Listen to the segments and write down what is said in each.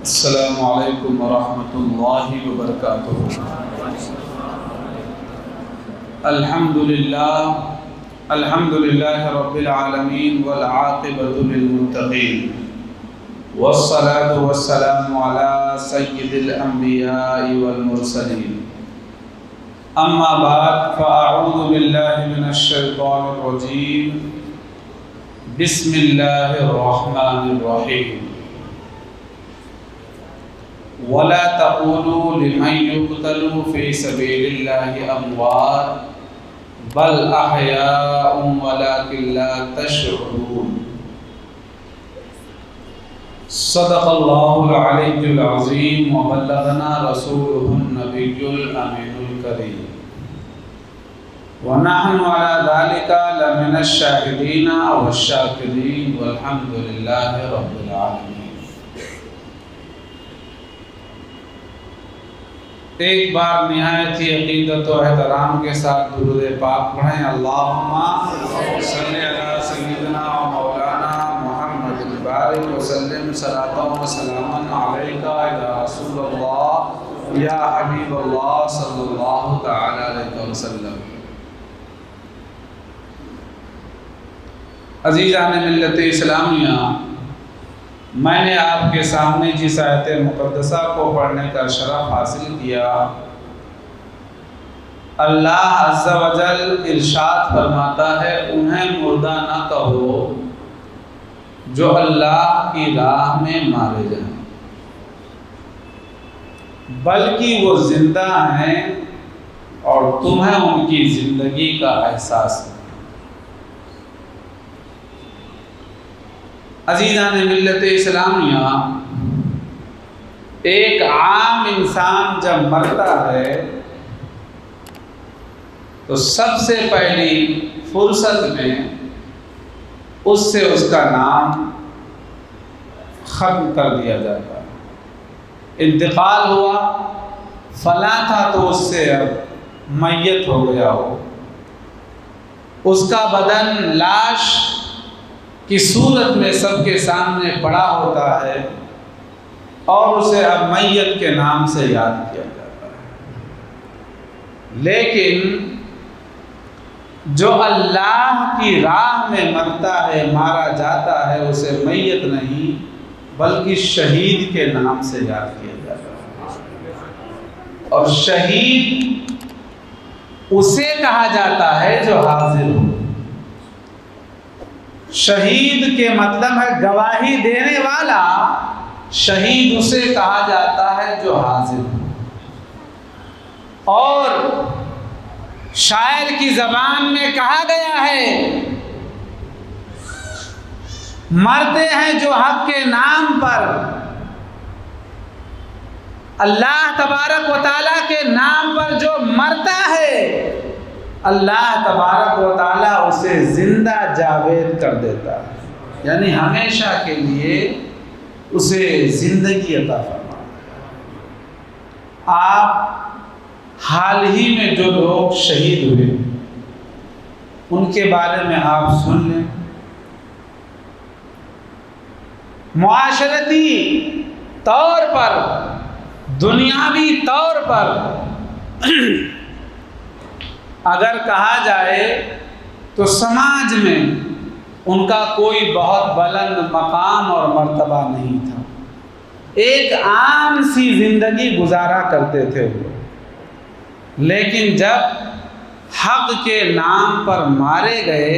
السلام علیکم ورحمۃ اللہ وبرکاتہ۔ الحمد للہ رب العالمین والعاقبۃ للمتقین والصلاة والسلام علی سید الانبیاء والمرسلین، اما بعد فاعوذ باللہ من الشیطان الرجیم، بسم اللہ الرحمن الرحیم۔ وَلَا تَقُولُوا لِمَنْ يُقْتَلُ فِي سَبِيلِ اللَّهِ أَمْوَاتٌ بَلْ أَحْيَاءٌ وَلَكِنْ لَا تَشْعُرُونَ۔ صدق اللہ العلی العظیم وبلغنا رسولہ النبی الامین الکریم، ونحن على ذلك لمن الشاہدین والشاکرین والحمد للہ رب العالمین۔ ایک بار نہایت ہی عقیدت و احترام کے ساتھ درود پاک پڑھیں۔ اللہم صلی علی سیدنا و مولانا محمد البارک وسلم صلاۃ و سلاما علیک یا رسول اللہ یا حبیب اللہ صلی اللہ تعالی علیہ وسلم۔ عزیزان ملت اسلامیہ، میں نے آپ کے سامنے جس آیت مقدسہ کو پڑھنے کا شرف حاصل کیا، اللہ عز و جل ارشاد فرماتا ہے، انہیں مردہ نہ کہو جو اللہ کی راہ میں مارے جائیں، بلکہ وہ زندہ ہیں اور تمہیں ان کی زندگی کا احساس ہے۔ عزیزان ملت اسلامیہ، ایک عام انسان جب مرتا ہے تو سب سے پہلی فرصت میں اس سے اس کا نام ختم کر دیا جاتا ہے۔ انتقال ہوا، فلاں تھا تو اس سے اب میت ہو گیا ہو، اس کا بدن لاش کی صورت میں سب کے سامنے پڑا ہوتا ہے اور اسے اب میت کے نام سے یاد کیا جاتا ہے۔ لیکن جو اللہ کی راہ میں مرتا ہے، مارا جاتا ہے، اسے میت نہیں بلکہ شہید کے نام سے یاد کیا جاتا ہے، اور شہید اسے کہا جاتا ہے جو حاضر ہو۔ شہید کے مطلب ہے گواہی دینے والا، شہید اسے کہا جاتا ہے جو حاضر ہو۔ اور شاعر کی زبان میں کہا گیا ہے، مرتے ہیں جو حق کے نام پر، اللہ تبارک و تعالیٰ کے نام پر جو مرتا ہے، اللہ تبارک و تعالیٰ اسے زندہ جاوید کر دیتا ہے، یعنی ہمیشہ کے لیے اسے زندگی عطا فرماتا ہے۔ آپ حال ہی میں جو لوگ شہید ہوئے ان کے بارے میں آپ سن لیں۔ معاشرتی طور پر، دنیاوی طور پر اگر کہا جائے تو سماج میں ان کا کوئی بہت بلند مقام اور مرتبہ نہیں تھا، ایک عام سی زندگی گزارا کرتے تھے وہ، لیکن جب حق کے نام پر مارے گئے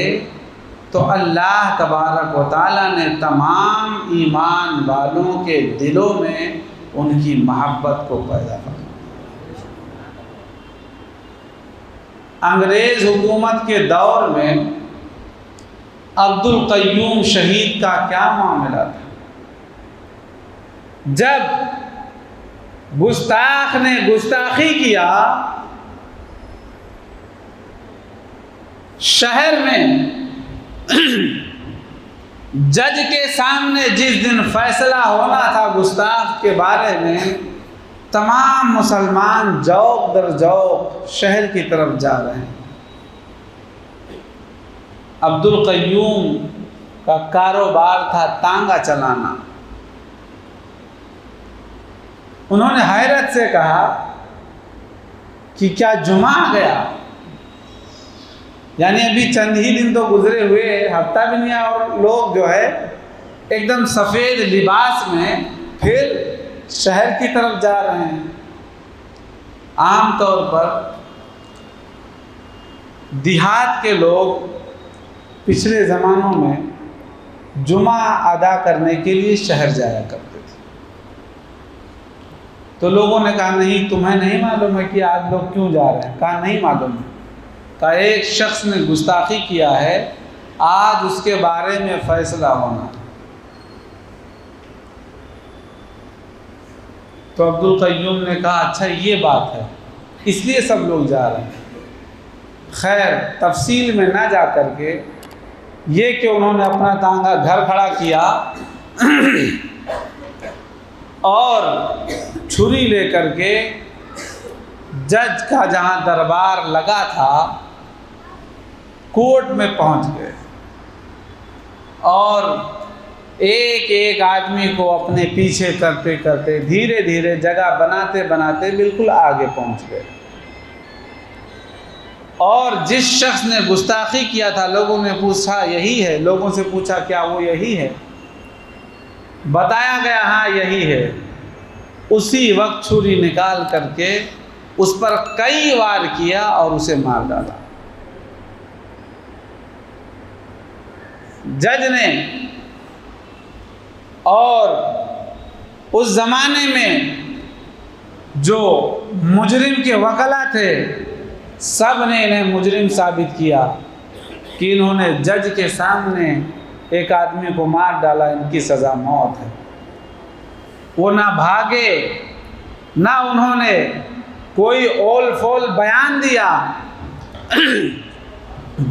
تو اللہ تبارک و تعالیٰ نے تمام ایمان والوں کے دلوں میں ان کی محبت کو پیدا کیا۔ انگریز حکومت کے دور میں عبد القیوم شہید کا کیا معاملہ تھا؟ جب گستاخ نے گستاخی کیا، شہر میں جج کے سامنے جس دن فیصلہ ہونا تھا گستاخ کے بارے میں، تمام مسلمان جوق در جوق شہر کی طرف جا رہے ہیں۔ عبد القیوم کا کاروبار تھا تانگا چلانا، انہوں نے حیرت سے کہا کہ کیا جمعہ آ گیا؟ یعنی ابھی چند ہی دن تو گزرے ہوئے، ہفتہ بھی نہیں آیا، اور لوگ جو ہے ایک دم سفید لباس میں پھر شہر کی طرف جا رہے ہیں۔ عام طور پر دیہات کے لوگ پچھلے زمانوں میں جمعہ ادا کرنے کے لیے شہر جایا کرتے تھے۔ تو لوگوں نے کہا نہیں، تمہیں نہیں معلوم ہے کہ آج لوگ کیوں جا رہے ہیں؟ کہا نہیں معلوم ہے۔ کہا ایک شخص نے گستاخی کیا ہے، آج اس کے بارے میں فیصلہ ہونا۔ تو عبدالقیوم نے کہا اچھا یہ بات ہے، اس لیے سب لوگ جا رہے ہیں۔ خیر، تفصیل میں نہ جا کر کے یہ کہ انہوں نے اپنا ٹانگا گھر کھڑا کیا اور چھری لے کر کے جج کا جہاں دربار لگا تھا کورٹ میں پہنچ گئے، اور ایک ایک آدمی کو اپنے پیچھے کرتے کرتے دھیرے دھیرے جگہ بناتے بناتے بالکل آگے پہنچ گئے۔ اور جس شخص نے گستاخی کیا تھا لوگوں نے پوچھا یہی ہے، لوگوں سے پوچھا کیا وہ یہی ہے؟ بتایا گیا ہاں یہی ہے۔ اسی وقت چھری نکال کر کے اس پر کئی وار کیا اور اسے مار ڈالا۔ جج نے اور اس زمانے میں جو مجرم کے وکلا تھے سب نے انہیں مجرم ثابت کیا کہ انہوں نے جج کے سامنے ایک آدمی کو مار ڈالا، ان کی سزا موت ہے۔ وہ نہ بھاگے، نہ انہوں نے کوئی اول فول بیان دیا،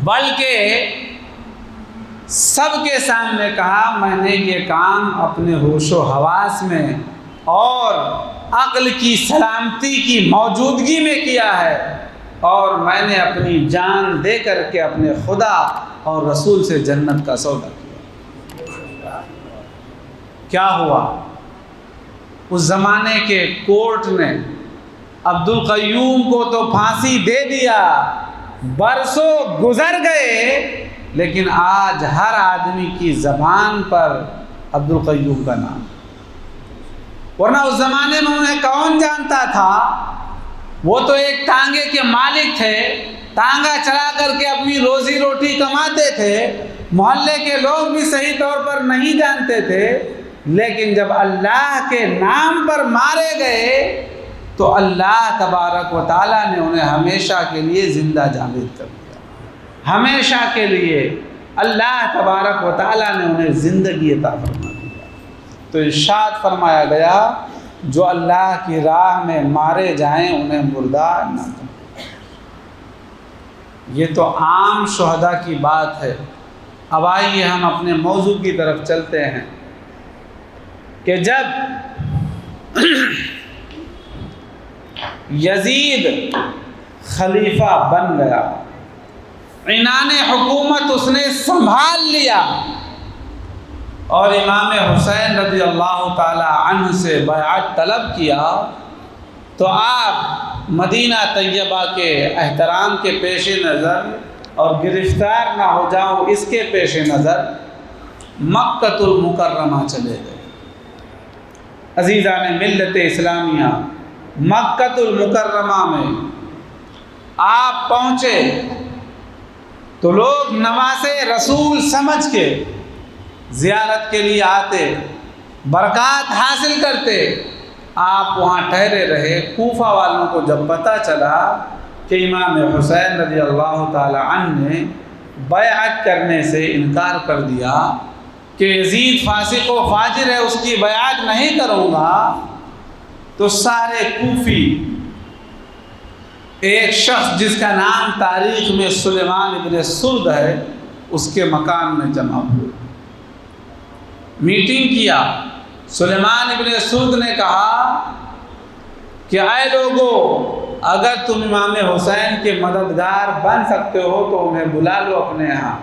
بلکہ سب کے سامنے کہا میں نے یہ کام اپنے ہوش و حواس میں اور عقل کی سلامتی کی موجودگی میں کیا ہے، اور میں نے اپنی جان دے کر کے اپنے خدا اور رسول سے جنت کا سودا کیا۔ کیا ہوا؟ اس زمانے کے کورٹ نے عبدالقیوم کو تو پھانسی دے دیا، برسوں گزر گئے، لیکن آج ہر آدمی کی زبان پر عبدالقیوم کا نام، ورنہ اس زمانے میں انہیں کون جانتا تھا؟ وہ تو ایک ٹانگے کے مالک تھے، ٹانگا چلا کر کے اپنی روزی روٹی کماتے تھے، محلے کے لوگ بھی صحیح طور پر نہیں جانتے تھے، لیکن جب اللہ کے نام پر مارے گئے تو اللہ تبارک و تعالیٰ نے انہیں ہمیشہ کے لیے زندہ جاوید کر دیا۔ ہمیشہ کے لیے اللہ تبارک و تعالیٰ نے انہیں زندگی عطا فرما دیا۔ تو ارشاد فرمایا گیا جو اللہ کی راہ میں مارے جائیں انہیں مردار نہ کریں۔ یہ تو عام شہداء کی بات ہے۔ اب آئیے ہم اپنے موضوع کی طرف چلتے ہیں کہ جب یزید خلیفہ بن گیا، عنان حکومت اس نے سنبھال لیا، اور امام حسین رضی اللہ تعالی عنہ سے بیعت طلب کیا، تو آپ مدینہ طیبہ کے احترام کے پیش نظر اور گرفتار نہ ہو جاؤں اس کے پیش نظر مکۃ المکرمہ چلے گئے۔ عزیزان ملت اسلامیہ، مکۃ المکرمہ میں آپ پہنچے تو لوگ نواز رسول سمجھ کے زیارت کے لیے آتے، برکات حاصل کرتے۔ آپ وہاں ٹھہرے رہے۔ کوفہ والوں کو جب پتہ چلا کہ امام حسین رضی اللہ تعالی عنہ نے بیعت کرنے سے انکار کر دیا کہ یزید فاسق و فاجر ہے، اس کی بیعت نہیں کروں گا، تو سارے کوفی ایک شخص جس کا نام تاریخ میں سلیمان ابن سرد ہے اس کے مکان میں جمع ہوئے، میٹنگ کیا۔ سلیمان ابن سرد نے کہا کہ اے لوگو، اگر تم امام حسین کے مددگار بن سکتے ہو تو انہیں بلا لو اپنے ہاں،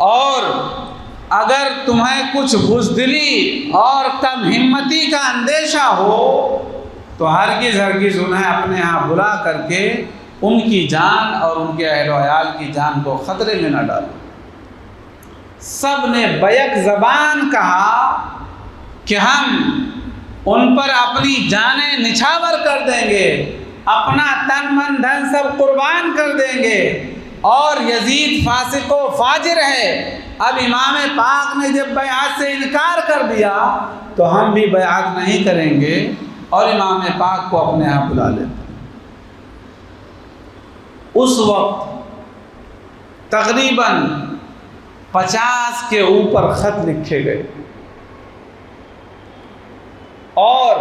اور اگر تمہیں کچھ بزدلی اور کم ہمتی کا اندیشہ ہو تو ہرگز انہیں اپنے ہاں بلا کر کے ان کی جان اور ان کے اہل و عیال کی جان کو خطرے میں نہ ڈالو۔ سب نے بیک زبان کہا کہ ہم ان پر اپنی جانیں نچھاور کر دیں گے، اپنا تن من دھن سب قربان کر دیں گے، اور یزید فاسق و فاجر ہے۔ اب امام پاک نے جب بیعت سے انکار کر دیا تو ہم بھی بیعت نہیں کریں گے اور امام پاک کو اپنے ہاں بلا لیں۔ اس وقت تقریباً 50 کے اوپر خط لکھے گئے، اور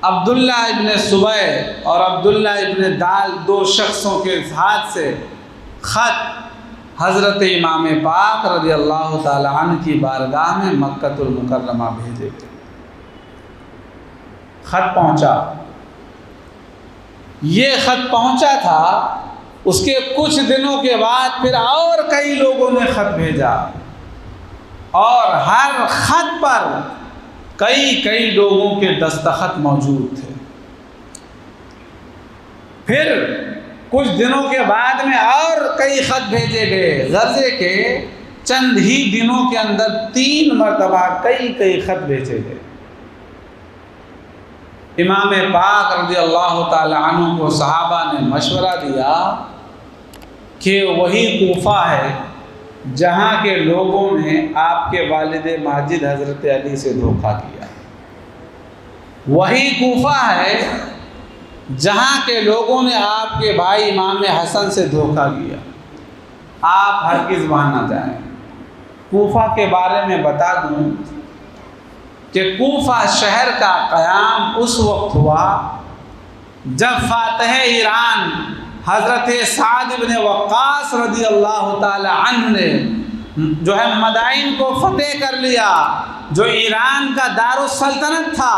عبداللہ ابن سبع اور عبداللہ ابن دال 2 شخصوں کے ہاتھ سے خط حضرت امام پاک رضی اللہ تعالی عنہ کی بارگاہ میں مکہ المکرمہ بھیجے گئے۔ خط پہنچا، یہ خط پہنچا تھا، اس کے کچھ دنوں کے بعد پھر اور کئی لوگوں نے خط بھیجا، اور ہر خط پر کئی لوگوں کے دستخط موجود تھے۔ پھر کچھ دنوں کے بعد میں اور کئی خط بھیجے گئے، غزے کے چند ہی دنوں کے اندر 3 مرتبہ کئی خط بھیجے گئے۔ امام پاک رضی اللہ تعالی عنہ کو صحابہ نے مشورہ دیا کہ وہی کوفہ ہے جہاں کے لوگوں نے آپ کے والد ماجد حضرت علی سے دھوکہ کیا، وہی کوفہ ہے جہاں کے لوگوں نے آپ کے بھائی امام حسن سے دھوکہ کیا، آپ ہرگز وہاں نہ جائیں۔ کوفہ کے بارے میں بتا دوں کہ کوفہ شہر کا قیام اس وقت ہوا جب فاتح ایران حضرت سعد بن وقاص رضی اللہ تعالی عنہ نے جو ہے مدائن کو فتح کر لیا، جو ایران کا دارالسلطنت تھا،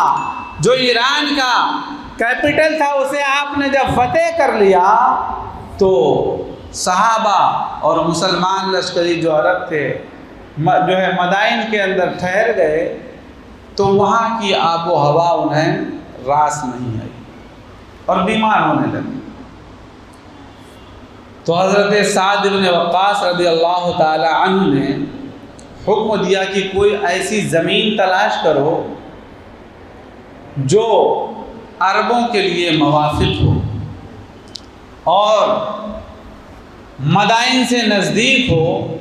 جو ایران کا کیپٹل تھا، اسے آپ نے جب فتح کر لیا تو صحابہ اور مسلمان لشکری جو عرب تھے جو ہے مدائن کے اندر ٹھہر گئے، تو وہاں کی آب و ہوا انہیں راس نہیں آئی اور بیمار ہونے لگے۔ تو حضرت سعد بن وقاص رضی اللہ تعالی عنہ نے حکم دیا کہ کوئی ایسی زمین تلاش کرو جو عربوں کے لیے موافق ہو اور مدائن سے نزدیک ہو،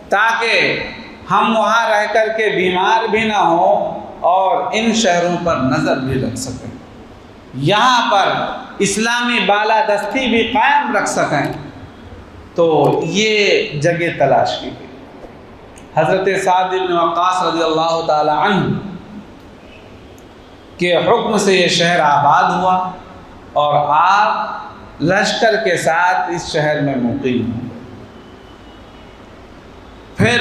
تاکہ ہم وہاں رہ کر کے بیمار بھی نہ ہوں اور ان شہروں پر نظر بھی رکھ سکیں، یہاں پر اسلامی بالادستی بھی قائم رکھ سکیں۔ تو یہ جگہ تلاش کی گئی۔ حضرت سعد بن وقاص رضی اللہ تعالی عنہ کے حکم سے یہ شہر آباد ہوا اور آپ لشکر کے ساتھ اس شہر میں مقیم ہوئے۔ پھر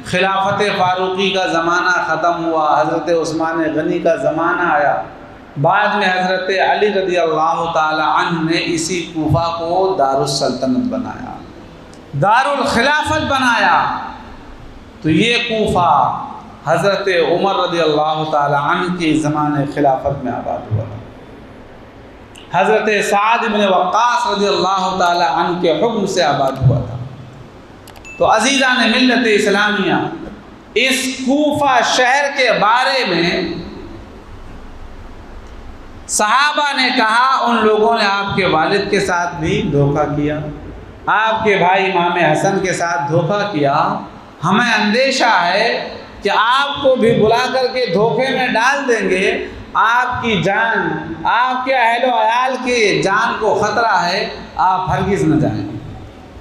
خلافت فاروقی کا زمانہ ختم ہوا، حضرت عثمان غنی کا زمانہ آیا، بعد میں حضرت علی رضی اللہ تعالی عنہ نے اسی کوفہ کو دارالسلطنت بنایا، دارالخلافت بنایا۔ تو یہ کوفہ حضرت عمر رضی اللہ تعالی عنہ کی زمانے خلافت میں آباد ہوا تھا، حضرت سعد بن وقاص رضی اللہ تعالی عنہ کے حکم سے آباد ہوا تھا۔ تو عزیزان ملت اسلامیہ، اس کوفہ شہر کے بارے میں صحابہ نے کہا ان لوگوں نے آپ کے والد کے ساتھ بھی دھوکہ کیا، آپ کے بھائی امام حسن کے ساتھ دھوکہ کیا، ہمیں اندیشہ ہے کہ آپ کو بھی بلا کر کے دھوکے میں ڈال دیں گے، آپ کی جان، آپ کے اہل و عیال کی جان کو خطرہ ہے، آپ ہرگز نہ جائیں۔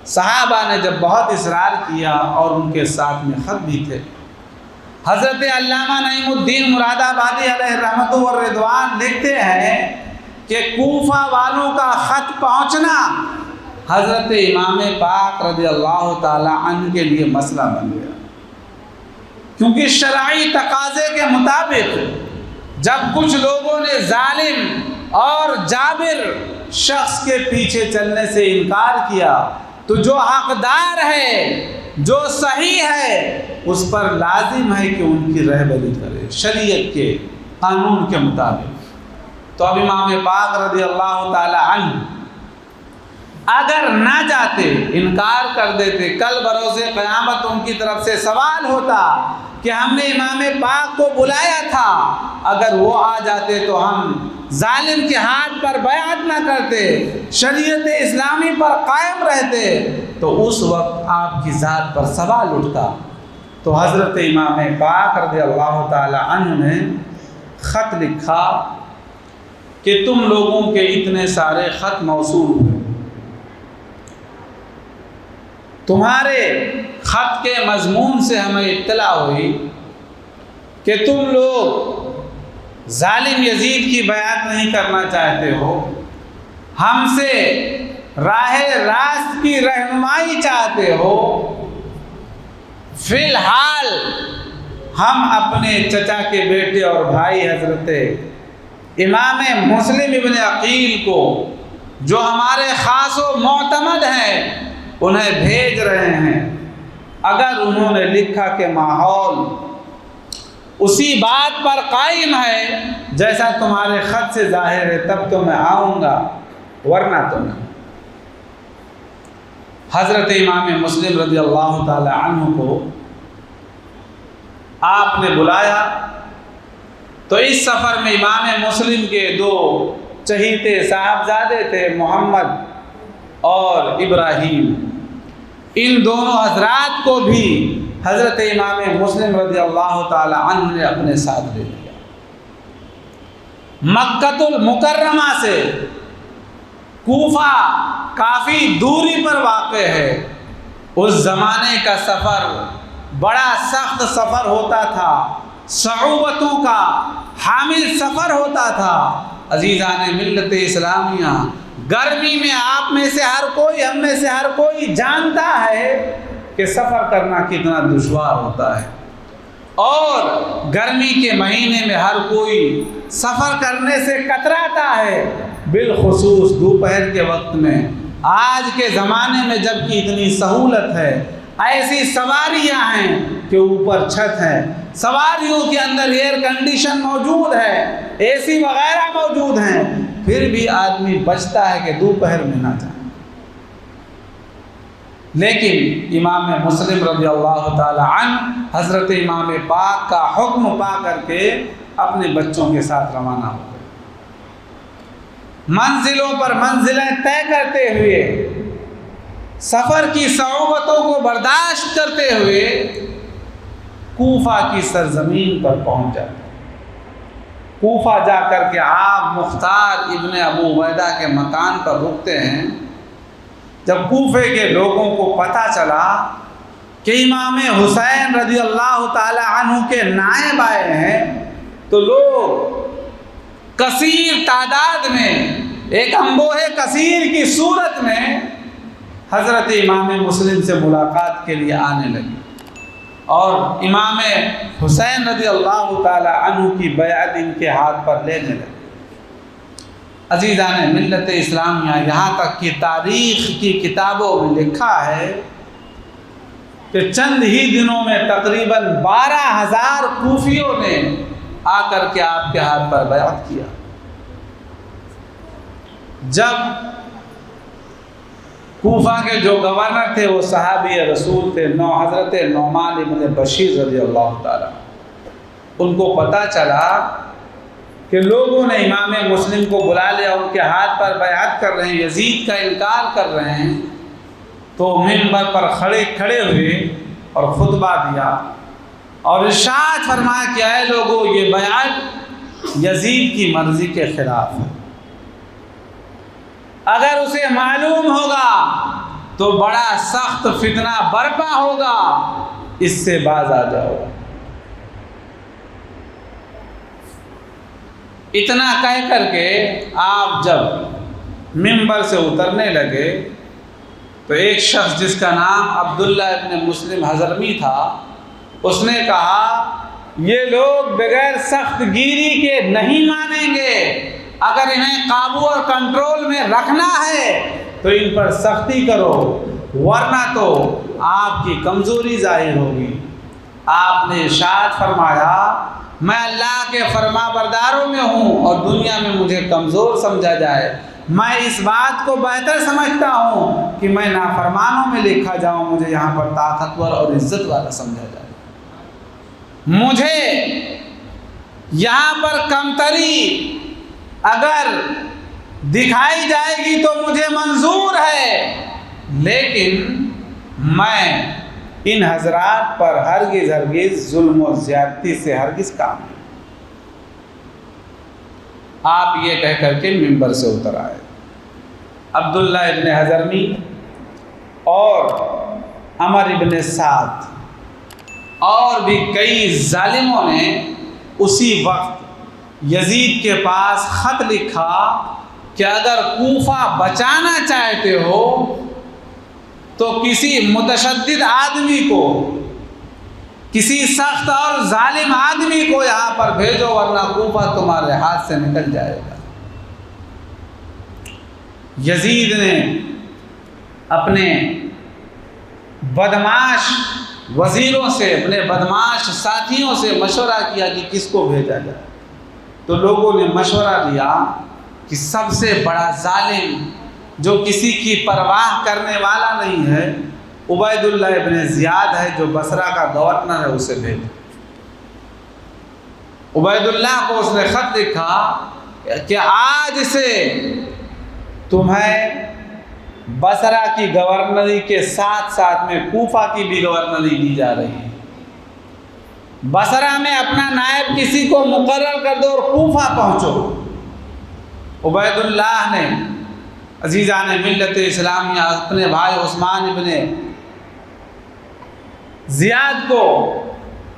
صحابہ نے جب بہت اصرار کیا اور ان کے ساتھ میں خط بھی تھے، حضرت علامہ نعیم الدین مراد آبادی علیہ رحمت و رضوان لکھتے ہیں کہ کوفہ والوں کا خط پہنچنا حضرت امام پاک رضی اللہ تعالی عنہ کے لیے مسئلہ بن گیا، کیونکہ شرعی تقاضے کے مطابق جب کچھ لوگوں نے ظالم اور جابر شخص کے پیچھے چلنے سے انکار کیا تو جو حقدار ہے جو صحیح ہے اس پر لازم ہے کہ ان کی رہبری کرے شریعت کے قانون کے مطابق۔ تو اب امام پاک رضی اللہ تعالی عنہ اگر نہ جاتے، انکار کر دیتے، کل بروز قیامت ان کی طرف سے سوال ہوتا کہ ہم نے امام پاک کو بلایا تھا، اگر وہ آ جاتے تو ہم ظالم کے ہاتھ پر بیعت نہ کرتے، شریعت اسلامی پر قائم رہتے، تو اس وقت آپ کی ذات پر سوال اٹھتا۔ تو حضرت امام پاک رضی اللہ تعالی عنہ نے خط لکھا کہ تم لوگوں کے اتنے سارے خط موصول ہوئے، تمہارے خط کے مضمون سے ہمیں اطلاع ہوئی کہ تم لوگ ظالم یزید کی بیعت نہیں کرنا چاہتے ہو، ہم سے راہ راست کی رہنمائی چاہتے ہو۔ فی الحال ہم اپنے چچا کے بیٹے اور بھائی حضرت امام مسلم ابن عقیل کو، جو ہمارے خاص و معتمد ہیں، انہیں بھیج رہے ہیں۔ اگر انہوں نے لکھا کہ ماحول اسی بات پر قائم ہے جیسا تمہارے خط سے ظاہر ہے، تب تو میں آؤں گا، ورنہ تو نہیں۔ حضرت امام مسلم رضی اللہ تعالی عنہ کو آپ نے بلایا، تو اس سفر میں امام مسلم کے دو چہیتے صاحبزادے تھے، محمد اور ابراہیم، ان دونوں حضرات کو بھی حضرت امام مسلم رضی اللہ تعالی عنہ نے اپنے ساتھ لے لیا۔ مکۃ المکرمہ سے کوفہ کافی دوری پر واقع ہے۔ اس زمانے کا سفر بڑا سخت سفر ہوتا تھا، صعوبتوں کا حامل سفر ہوتا تھا۔ عزیزان ملت اسلامیہ، گرمی میں آپ میں سے ہر کوئی، ہم میں سے ہر کوئی جانتا ہے کہ سفر کرنا کتنا دشوار ہوتا ہے، اور گرمی کے مہینے میں ہر کوئی سفر کرنے سے کتراتا ہے، بالخصوص دوپہر کے وقت میں۔ آج کے زمانے میں جبکہ اتنی سہولت ہے، ایسی سواریاں ہیں کہ اوپر چھت ہے، سواریوں کے اندر ایئر کنڈیشن موجود ہے، اے سی وغیرہ موجود ہیں، پھر بھی آدمی بچتا ہے کہ دوپہر میں نہ جائے۔ لیکن امام مسلم رضی اللہ تعالی عنہ حضرت امام پاک کا حکم پا کر کے اپنے بچوں کے ساتھ روانہ ہو گئے، منزلوں پر منزلیں طے کرتے ہوئے، سفر کی صعوبتوں کو برداشت کرتے ہوئے کوفہ کی سرزمین پر پہنچ جاتے۔ کوفہ جا کر کے آپ مختار ابن ابو عبیدہ کے مکان پر رکتے ہیں۔ جب کوفے کے لوگوں کو پتہ چلا کہ امام حسین رضی اللہ تعالی عنہ کے نائب آئے ہیں، تو لوگ کثیر تعداد میں، ایک انبوہ کثیر کی صورت میں حضرت امام مسلم سے ملاقات کے لیے آنے لگے، اور امام حسین رضی اللہ تعالی عنہ کی بیعت ان کے ہاتھ پر لینے لگے۔ عزیزان ملت اسلامیہ، یہاں تک کہ تاریخ کی کتابوں میں لکھا ہے کہ چند ہی دنوں میں تقریباً 12,000 کوفیوں نے آ کر کے آپ کے ہاتھ پر بیعت کیا۔ جب کوفہ کے جو گورنر تھے وہ صحابی رسول تھے، حضرت نعمان ابن بشیر رضی اللہ تعالی، ان کو پتہ چلا کہ لوگوں نے امام مسلم کو بلا لیا، ان کے ہاتھ پر بیعت کر رہے ہیں، یزید کا انکار کر رہے ہیں، تو منبر پر کھڑے ہوئے اور خطبہ دیا اور ارشاد فرمایا کہ اے لوگو، یہ بیعت یزید کی مرضی کے خلاف ہے، اگر اسے معلوم ہوگا تو بڑا سخت فتنہ برپا ہوگا، اس سے باز آ جاؤ۔ اتنا کہہ کر کے آپ جب منبر سے اترنے لگے تو ایک شخص جس کا نام عبداللہ ابن مسلم حضرمی تھا، اس نے کہا یہ لوگ بغیر سخت گیری کے نہیں مانیں گے، اگر انہیں قابو اور کنٹرول میں رکھنا ہے تو ان پر سختی کرو، ورنہ تو آپ کی کمزوری ظاہر ہوگی۔ آپ نے ارشاد فرمایا میں اللہ کے فرما برداروں میں ہوں اور دنیا میں مجھے کمزور سمجھا جائے، میں اس بات کو بہتر سمجھتا ہوں کہ میں نافرمانوں میں لکھا جاؤں، مجھے یہاں پر طاقتور اور عزت والا سمجھا جائے۔ مجھے یہاں پر کمتری اگر دکھائی جائے گی تو مجھے منظور ہے، لیکن میں ان حضرات پر ہرگز ظلم و زیادتی سے ہرگز کام نہیں۔ آپ یہ کہہ کر کے ممبر سے اتر آئے۔ عبداللہ ابن حضرمی اور عمر ابن سعد اور بھی کئی ظالموں نے اسی وقت یزید کے پاس خط لکھا کہ اگر کوفہ بچانا چاہتے ہو تو کسی متشدد آدمی کو، کسی سخت اور ظالم آدمی کو یہاں پر بھیجو، ورنہ کوفہ تمہارے ہاتھ سے نکل جائے گا۔ یزید نے اپنے بدمعاش وزیروں سے، اپنے بدمعاش ساتھیوں سے مشورہ کیا کہ کس کو بھیجا جائے، تو لوگوں نے مشورہ دیا کہ سب سے بڑا ظالم جو کسی کی پرواہ کرنے والا نہیں ہے عبید اللہ ابن زیاد ہے، جو بصرہ کا گورنر ہے، اسے بھیجو۔ عبید اللہ کو اس نے خط لکھا کہ آج سے تمہیں بصرہ کی گورنری کے ساتھ ساتھ میں کوفہ کی بھی گورنری دی جا رہی ہے، بصرہ میں اپنا نائب کسی کو مقرر کر دو اور کوفہ پہنچو۔ عبید اللہ نے عزیزان ملت اسلامیہ اپنے بھائی عثمان ابن زیاد کو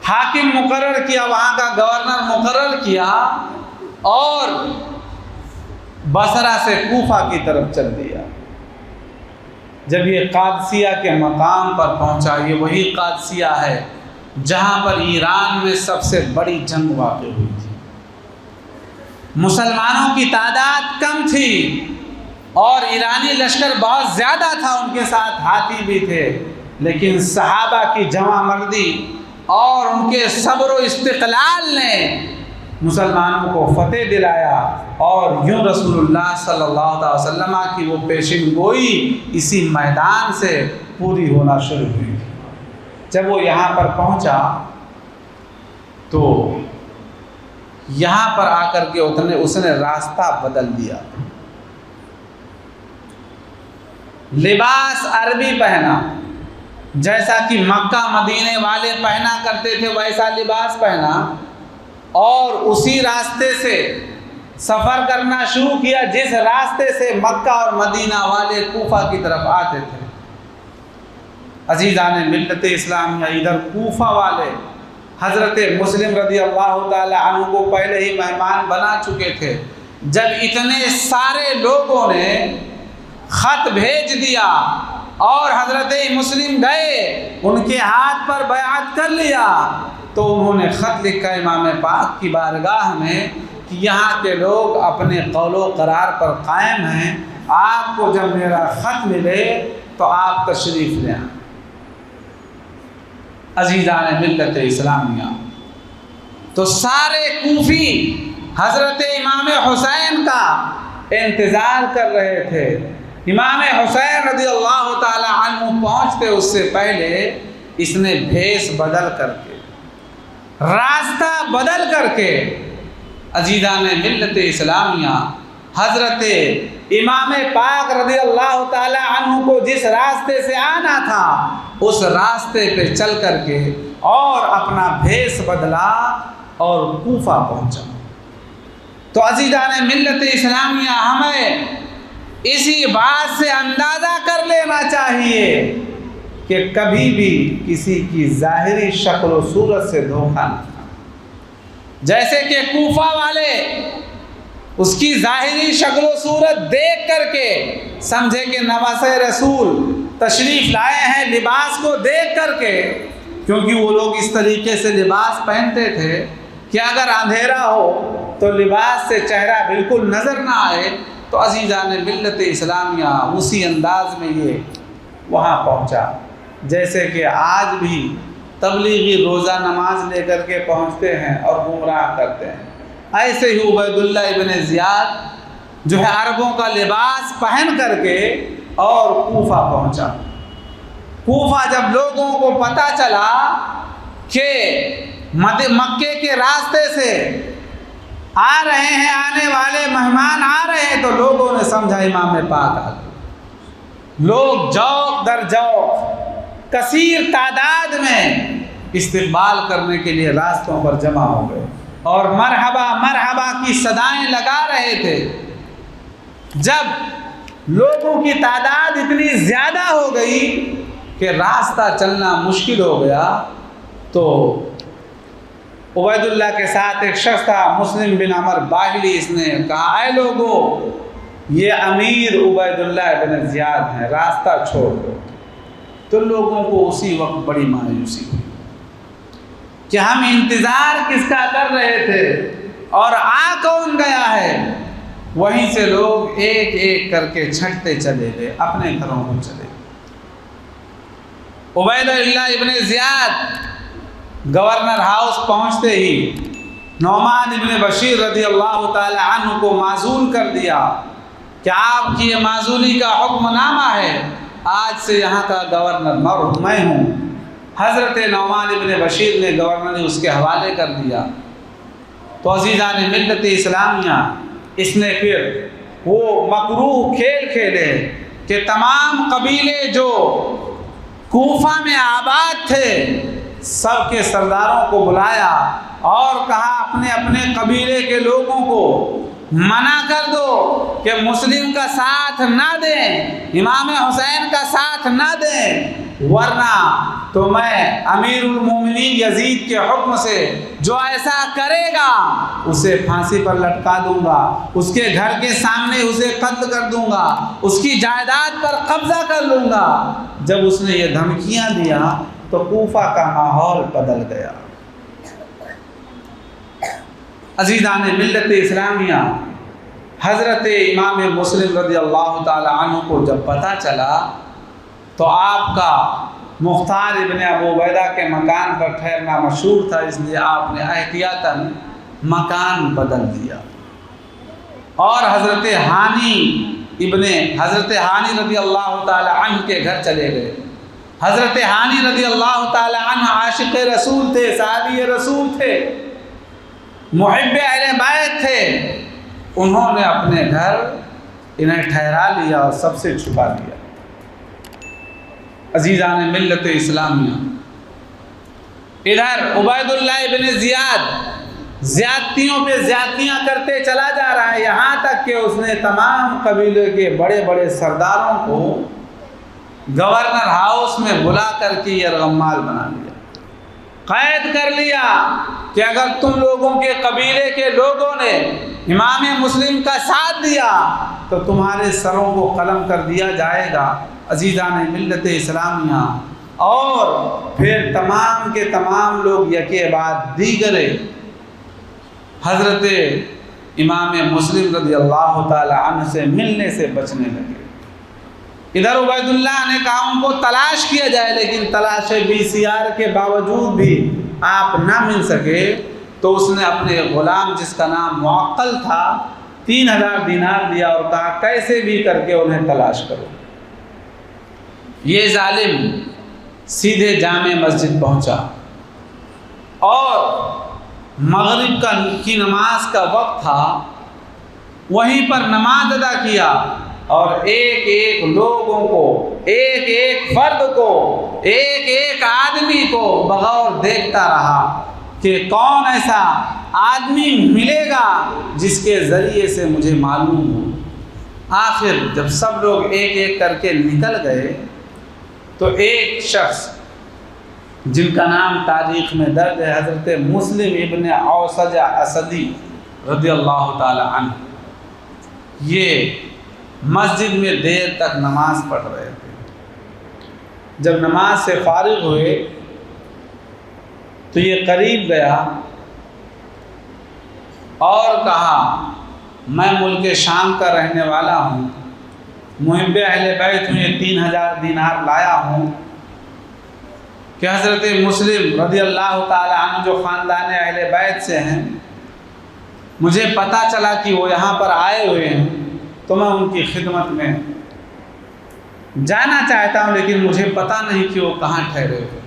حاکم مقرر کیا، وہاں کا گورنر مقرر کیا اور بصرہ سے کوفہ کی طرف چل دیا۔ جب یہ قادسیہ کے مقام پر پہنچا، یہ وہی قادسیہ ہے جہاں پر ایران میں سب سے بڑی جنگ واقع ہوئی تھی۔ مسلمانوں کی تعداد کم تھی اور ایرانی لشکر بہت زیادہ تھا، ان کے ساتھ ہاتھی بھی تھے، لیکن صحابہ کی جمع مردی اور ان کے صبر و استقلال نے مسلمانوں کو فتح دلایا، اور یوں رسول اللہ صلی اللہ علیہ وسلم کی وہ پیشن گوئی اسی میدان سے پوری ہونا شروع ہوئی۔ جب وہ یہاں پر پہنچا تو یہاں پر آ کر کے اس نے راستہ بدل دیا، لباس عربی پہنا، جیسا کہ مکہ مدینے والے پہنا کرتے تھے ویسا لباس پہنا، اور اسی راستے سے سفر کرنا شروع کیا جس راستے سے مکہ اور مدینہ والے کوفہ کی طرف آتے تھے۔ عزیزان ملت اسلامیہ، ادھر کوفہ والے حضرت مسلم رضی اللہ تعالی عنہ کو پہلے ہی مہمان بنا چکے تھے۔ جب اتنے سارے لوگوں نے خط بھیج دیا اور حضرت مسلم گئے، ان کے ہاتھ پر بیعت کر لیا، تو انہوں نے خط لکھا امام پاک کی بارگاہ میں کہ یہاں کے لوگ اپنے قول و قرار پر قائم ہیں، آپ کو جب میرا خط ملے تو آپ تشریف لیں۔ عزیزان ملت اسلامیہ، تو سارے کوفی حضرت امام حسین کا انتظار کر رہے تھے۔ امام حسین رضی اللہ تعالی عنہ پہنچتے اس سے پہلے اس نے بھیس بدل کر کے، راستہ بدل کر کے، عزیزان ملت اسلامیہ، حضرت امام پاک رضی اللہ تعالی عنہ کو جس راستے سے آنا تھا اس راستے پہ چل کر کے اور اپنا بھیس بدلا اور کوفہ پہنچا۔ تو عزیزان ملت اسلامیہ، ہمیں اسی بات سے اندازہ کر لینا چاہیے کہ کبھی بھی کسی کی ظاہری شکل و صورت سے دھوکہ نہ کھانا۔ جیسے کہ کوفہ والے اس کی ظاہری شکل و صورت دیکھ کر کے سمجھے کہ نواسہ رسول تشریف لائے ہیں، لباس کو دیکھ کر کے، کیونکہ وہ لوگ اس طریقے سے لباس پہنتے تھے کہ اگر اندھیرا ہو تو لباس سے چہرہ بالکل نظر نہ آئے۔ تو عزیزان ملت اسلامیہ، اسی انداز میں یہ وہاں پہنچا، جیسے کہ آج بھی تبلیغی روزہ نماز لے کر کے پہنچتے ہیں اور گمراہ کرتے ہیں، ایسے ہی عبید اللہ ابن زیاد جو ہے عربوں کا لباس پہن کر کے اور کوفہ پہنچا۔ کوفہ جب لوگوں کو پتہ چلا کہ مکے کے راستے سے آ رہے ہیں، آنے والے مہمان آ رہے ہیں، تو لوگوں نے سمجھا امام پاک آ گئے۔ لوگ جوق در جوق کثیر تعداد میں استقبال کرنے کے لیے راستوں پر جمع ہو گئے اور مرحبا مرحبا کی صدائیں لگا رہے تھے۔ جب لوگوں کی تعداد اتنی زیادہ ہو گئی کہ راستہ چلنا مشکل ہو گیا، تو عبید اللہ کے ساتھ ایک شخص تھا مسلم بن عمر باہلی، اس نے کہا اے لوگو، یہ امیر عبید اللہ بن زیاد ہیں، راستہ چھوڑ دو۔ تو لوگوں کو اسی وقت بڑی مایوسی ہوئی کہ ہم انتظار کس کا کر رہے تھے اور آ کون گیا ہے۔ وہیں سے لوگ ایک ایک کر کے چھٹتے چلے گئے، اپنے گھروں کو چلے گئے۔ عبید اللہ ابن زیاد گورنر ہاؤس پہنچتے ہی نعمان ابن بشیر رضی اللہ تعالی عنہ کو معزول کر دیا کہ آپ کی یہ معزولی کا حکم نامہ ہے، آج سے یہاں کا گورنر میں ہوں۔ حضرت نعمان ابن بشیر نے گورنر اس کے حوالے کر دیا۔ تو عزیزان ملت اسلامیہ، اس نے پھر وہ مکروہ کھیل کھیلے کہ تمام قبیلے جو کوفہ میں آباد تھے سب کے سرداروں کو بلایا اور کہا اپنے اپنے قبیلے کے لوگوں کو منع کر دو کہ مسلم کا ساتھ نہ دیں، امام حسین کا ساتھ نہ دیں، ورنہ تو میں امیر المومنین یزید کے حکم سے جو ایسا کرے گا اسے پھانسی پر لٹکا دوں گا، اس کے گھر کے سامنے اسے قتل کر دوں گا، اس کی جائیداد پر قبضہ کر لوں گا۔ جب اس نے یہ دھمکیاں دیا تو کوفہ کا ماحول بدل گیا۔ عزیزان ملت اسلامیہ، حضرت امام مسلم رضی اللہ تعالی عنہ کو جب پتہ چلا تو آپ کا مختار ابن ابو عبیدہ کے مکان پر ٹھہرنا مشہور تھا، اس لیے آپ نے احتیاطاً مکان بدل دیا اور حضرت ہانی رضی اللہ تعالی عنہ کے گھر چلے گئے۔ حضرت ہانی رضی اللہ تعالی عنہ عاشق رسول تھے، صحابی رسول تھے، محب اہل بیت تھے۔ انہوں نے اپنے گھر انہیں ٹھہرا لیا اور سب سے چھپا دیا۔ عزیزان ملت اسلامیہ، ادھر عبید اللہ ابن زیاد زیادتیوں پہ زیادتیاں کرتے چلا جا رہا ہے، یہاں تک کہ اس نے تمام قبیلے کے بڑے بڑے سرداروں کو گورنر ہاؤس میں بلا کر کے یرغمال بنا لیا، قید کر لیا کہ اگر تم لوگوں کے قبیلے کے لوگوں نے امام مسلم کا ساتھ دیا تو تمہارے سروں کو قلم کر دیا جائے گا۔ عزیزان ملت اسلامیہ، اور پھر تمام کے تمام لوگ یکے بعد دیگرے حضرت امام مسلم رضی اللہ تعالی عنہ سے ملنے سے بچنے لگے۔ ادھر عبید اللہ نے کہا ان کو تلاش کیا جائے، لیکن تلاش BCR کے باوجود بھی آپ نہ مل سکے تو اس نے اپنے غلام جس کا نام معقل تھا 3000 دینار دیا اور کہا کیسے بھی کر کے انہیں تلاش کرو۔ یہ ظالم سیدھے جامع مسجد پہنچا اور مغرب کی نماز کا وقت تھا، وہیں پر نماز ادا کیا اور ایک ایک لوگوں کو، ایک ایک فرد کو، ایک ایک آدمی کو بغور دیکھتا رہا کہ کون ایسا آدمی ملے گا جس کے ذریعے سے مجھے معلوم ہو۔ آخر جب سب لوگ ایک ایک کر کے نکل گئے تو ایک شخص جن کا نام تاریخ میں درج ہے، حضرت مسلم ابن اوسجہ اسدی رضی اللہ تعالی عنہ، یہ مسجد میں دیر تک نماز پڑھ رہے تھے۔ جب نماز سے فارغ ہوئے تو یہ قریب گیا اور کہا میں ملک شام کا رہنے والا ہوں محب اہل بیت ہوں، یہ 3000 دینار لایا ہوں کہ حضرت مسلم رضی اللہ تعالی عنہ جو خاندان اہل بیت سے ہیں، مجھے پتہ چلا کہ وہ یہاں پر آئے ہوئے ہیں، تو میں ان کی خدمت میں جانا چاہتا ہوں، لیکن مجھے پتہ نہیں کہ وہ کہاں ٹھہرے ہوئے۔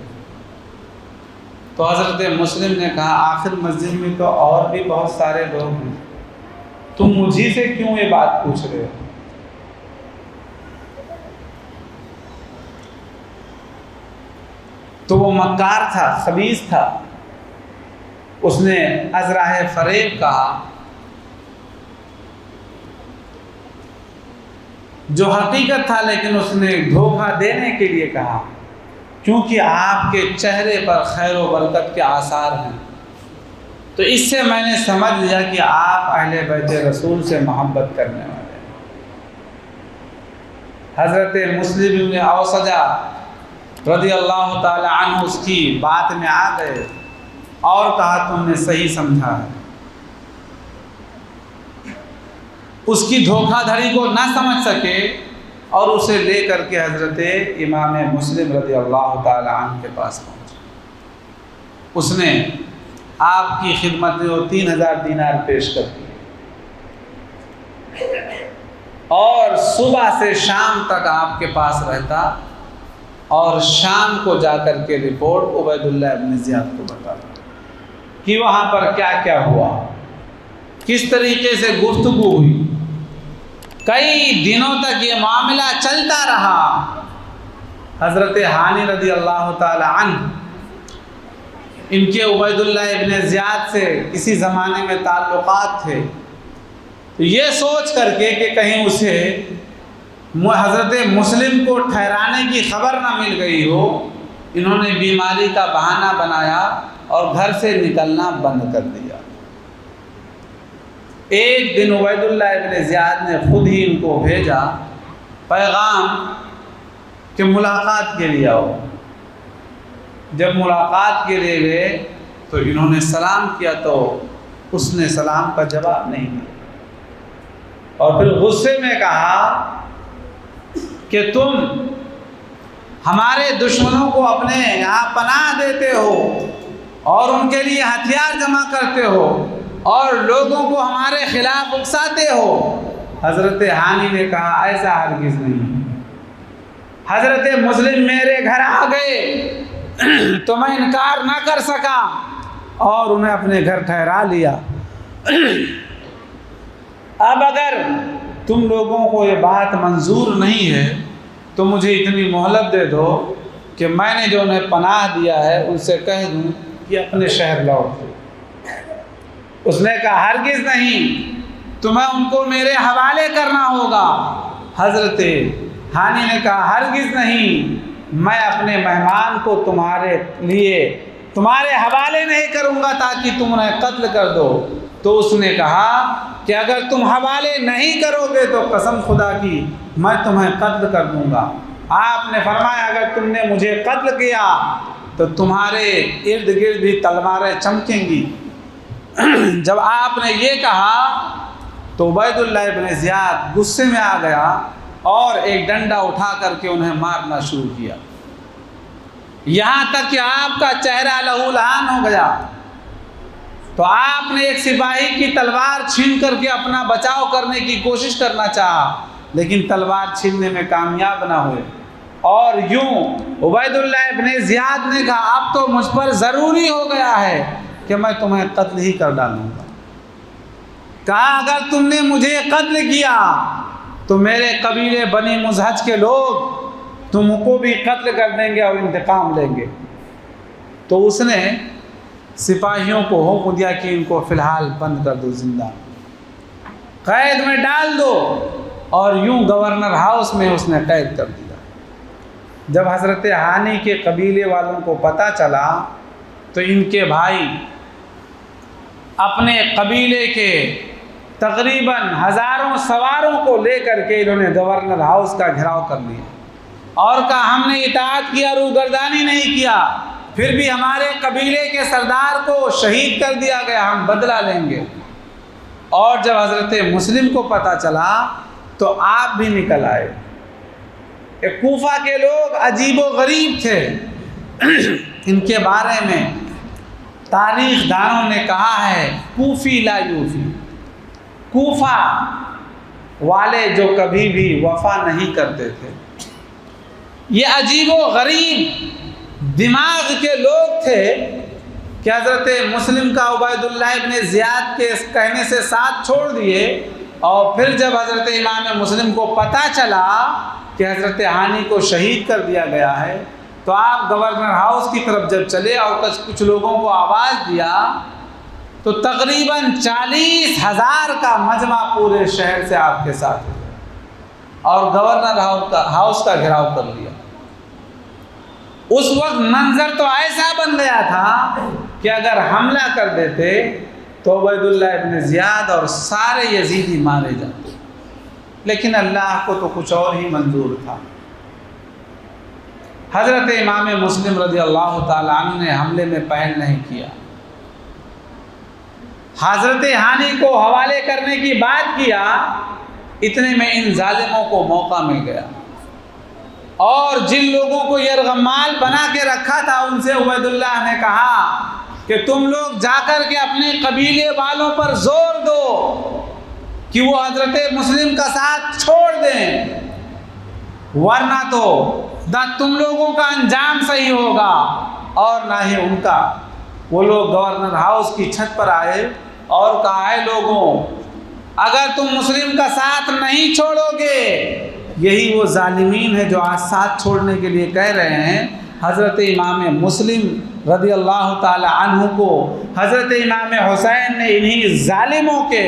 تو حضرت مسلم نے کہا آخر مسجد میں تو اور بھی بہت سارے لوگ ہیں، تم مجھے سے کیوں یہ بات پوچھ رہے ہو؟ تو وہ مکار تھا، خبیث تھا، اس نے از راہ فریب کہا جو حقیقت تھا، لیکن اس نے دھوکہ دینے کے لیے کہا، کیونکہ آپ کے چہرے پر خیر و برکت کے آثار ہیں، تو اس سے میں نے سمجھ لیا کہ آپ اہل بیت رسول سے محبت کرنے والے ہیں۔ حضرت مسلم بن اوسجہ رضی اللہ تعالی عنہ اس کی بات میں آ گئے اور کہا تم نے صحیح سمجھا ہے۔ اس کی دھوکہ دھڑی کو نہ سمجھ سکے اور اسے لے کر کے حضرت امام مسلم رضی اللہ تعالی عنہ کے پاس پہنچے۔ اس نے آپ کی خدمت میں وہ 3000 دینار پیش کر دیے اور صبح سے شام تک آپ کے پاس رہتا اور شام کو جا کر کے رپورٹ عبید اللہ ابن زیاد کو بتاتا کہ وہاں پر کیا کیا ہوا، کس طریقے سے گفتگو ہوئی۔ کئی دنوں تک یہ معاملہ چلتا رہا۔ حضرت ہانی رضی اللہ تعالی عنہ، ان کے عبید اللہ ابن زیاد سے کسی زمانے میں تعلقات تھے، تو یہ سوچ کر کے کہ کہیں اسے حضرت مسلم کو ٹھہرانے کی خبر نہ مل گئی ہو، انہوں نے بیماری کا بہانہ بنایا اور گھر سے نکلنا بند کر دیا۔ ایک دن عبید اللہ ابن زیاد نے خود ہی ان کو بھیجا پیغام کہ ملاقات کے لیے آؤ۔ جب ملاقات کے لیے گئے تو انہوں نے سلام کیا تو اس نے سلام کا جواب نہیں دیا اور پھر غصے میں کہا کہ تم ہمارے دشمنوں کو اپنے یہاں پناہ دیتے ہو اور ان کے لیے ہتھیار جمع کرتے ہو اور لوگوں کو ہمارے خلاف اکساتے ہو۔ حضرت ہانی نے کہا ایسا ہرگز نہیں۔ حضرت مسلم میرے گھر آ گئے تو میں انکار نہ کر سکا اور انہیں اپنے گھر ٹھہرا لیا۔ اب اگر تم لوگوں کو یہ بات منظور نہیں ہے تو مجھے اتنی مہلت دے دو کہ میں نے جو انہیں پناہ دیا ہے ان سے کہہ دوں کہ اپنے شہر لوٹ دو۔ اس نے کہا ہرگز نہیں، تمہیں ان کو میرے حوالے کرنا ہوگا۔ حضرت ہانی نے کہا ہرگز نہیں، میں اپنے مہمان کو تمہارے لیے تمہارے حوالے نہیں کروں گا تاکہ تم انہیں قتل کر دو۔ تو اس نے کہا کہ اگر تم حوالے نہیں کرو گے تو قسم خدا کی میں تمہیں قتل کر دوں گا۔ آپ نے فرمایا اگر تم نے مجھے قتل کیا تو تمہارے ارد گرد بھی تلواریں چمکیں گی۔ جب آپ نے یہ کہا تو عبید اللہ ابن زیاد غصے میں آ گیا اور ایک ڈنڈا اٹھا کر کے انہیں مارنا شروع کیا، یہاں تک کہ آپ کا چہرہ لہو لہان ہو گیا۔ تو آپ نے ایک سپاہی کی تلوار چھین کر کے اپنا بچاؤ کرنے کی کوشش کرنا چاہا، لیکن تلوار چھیننے میں کامیاب نہ ہوئے اور یوں عبید اللہ ابن زیاد نے کہا اب تو مجھ پر ضروری ہو گیا ہے کہ میں تمہیں قتل ہی کر ڈالوں گا۔ کہا اگر تم نے مجھے قتل کیا تو میرے قبیلے بنی مزہج کے لوگ تم کو بھی قتل کر دیں گے اور انتقام لیں گے۔ تو اس نے سپاہیوں کو حکم دیا کہ ان کو فی الحال بند کر دو، زندہ قید میں ڈال دو، اور یوں گورنر ہاؤس میں اس نے قید کر دیا۔ جب حضرت ہانی کے قبیلے والوں کو پتہ چلا تو ان کے بھائی اپنے قبیلے کے تقریباً ہزاروں سواروں کو لے کر کے انہوں نے گورنر ہاؤس کا گھیراؤ کر لیا اور کہا ہم نے اطاعت کیا، روگردانی نہیں کیا، پھر بھی ہمارے قبیلے کے سردار کو شہید کر دیا گیا، ہم بدلہ لیں گے۔ اور جب حضرت مسلم کو پتہ چلا تو آپ بھی نکل آئے کہ کوفہ کے لوگ عجیب و غریب تھے. ان کے بارے میں تاریخ دانوں نے کہا ہے کوفی لا یوفی، کوفہ والے جو کبھی بھی وفا نہیں کرتے تھے. یہ عجیب و غریب دماغ کے لوگ تھے کہ حضرت مسلم کا عبید اللہ ابن زیاد کے کہنے سے ساتھ چھوڑ دیے، اور پھر جب حضرت امام مسلم کو پتہ چلا کہ حضرت ہانی کو شہید کر دیا گیا ہے تو آپ گورنر ہاؤس کی طرف جب چلے اور کچھ لوگوں کو آواز دیا تو تقریباً 40,000 کا مجمع پورے شہر سے آپ کے ساتھ ہو گیا اور گورنر ہاؤس کا گھیراؤ کر لیا. اس وقت منظر تو ایسا بن گیا تھا کہ اگر حملہ کر دیتے تو عبید اللہ ابن زیاد اور سارے یزیدی مارے جاتے، لیکن اللہ کو تو کچھ اور ہی منظور تھا. حضرت امام مسلم رضی اللہ تعالیٰ عنہ نے حملے میں پہل نہیں کیا، حضرت ہانی کو حوالے کرنے کی بات کیا. اتنے میں ان ظالموں کو موقع مل گیا اور جن لوگوں کو یرغمال بنا کے رکھا تھا ان سے عبید اللہ نے کہا کہ تم لوگ جا کر کے اپنے قبیلے والوں پر زور دو کہ وہ حضرت مسلم کا ساتھ چھوڑ دیں، ورنہ تو نہ تم لوگوں کا انجام صحیح ہوگا اور نہ ہی ان کا. وہ لوگ گورنر ہاؤس کی چھت پر آئے اور کہا ہے لوگوں اگر تم مسلم کا ساتھ نہیں چھوڑو گے، یہی وہ ظالمین ہیں جو آج ساتھ چھوڑنے کے لیے کہہ رہے ہیں. حضرت امام مسلم رضی اللہ تعالی عنہ کو حضرت امام حسین نے انہی ظالموں کے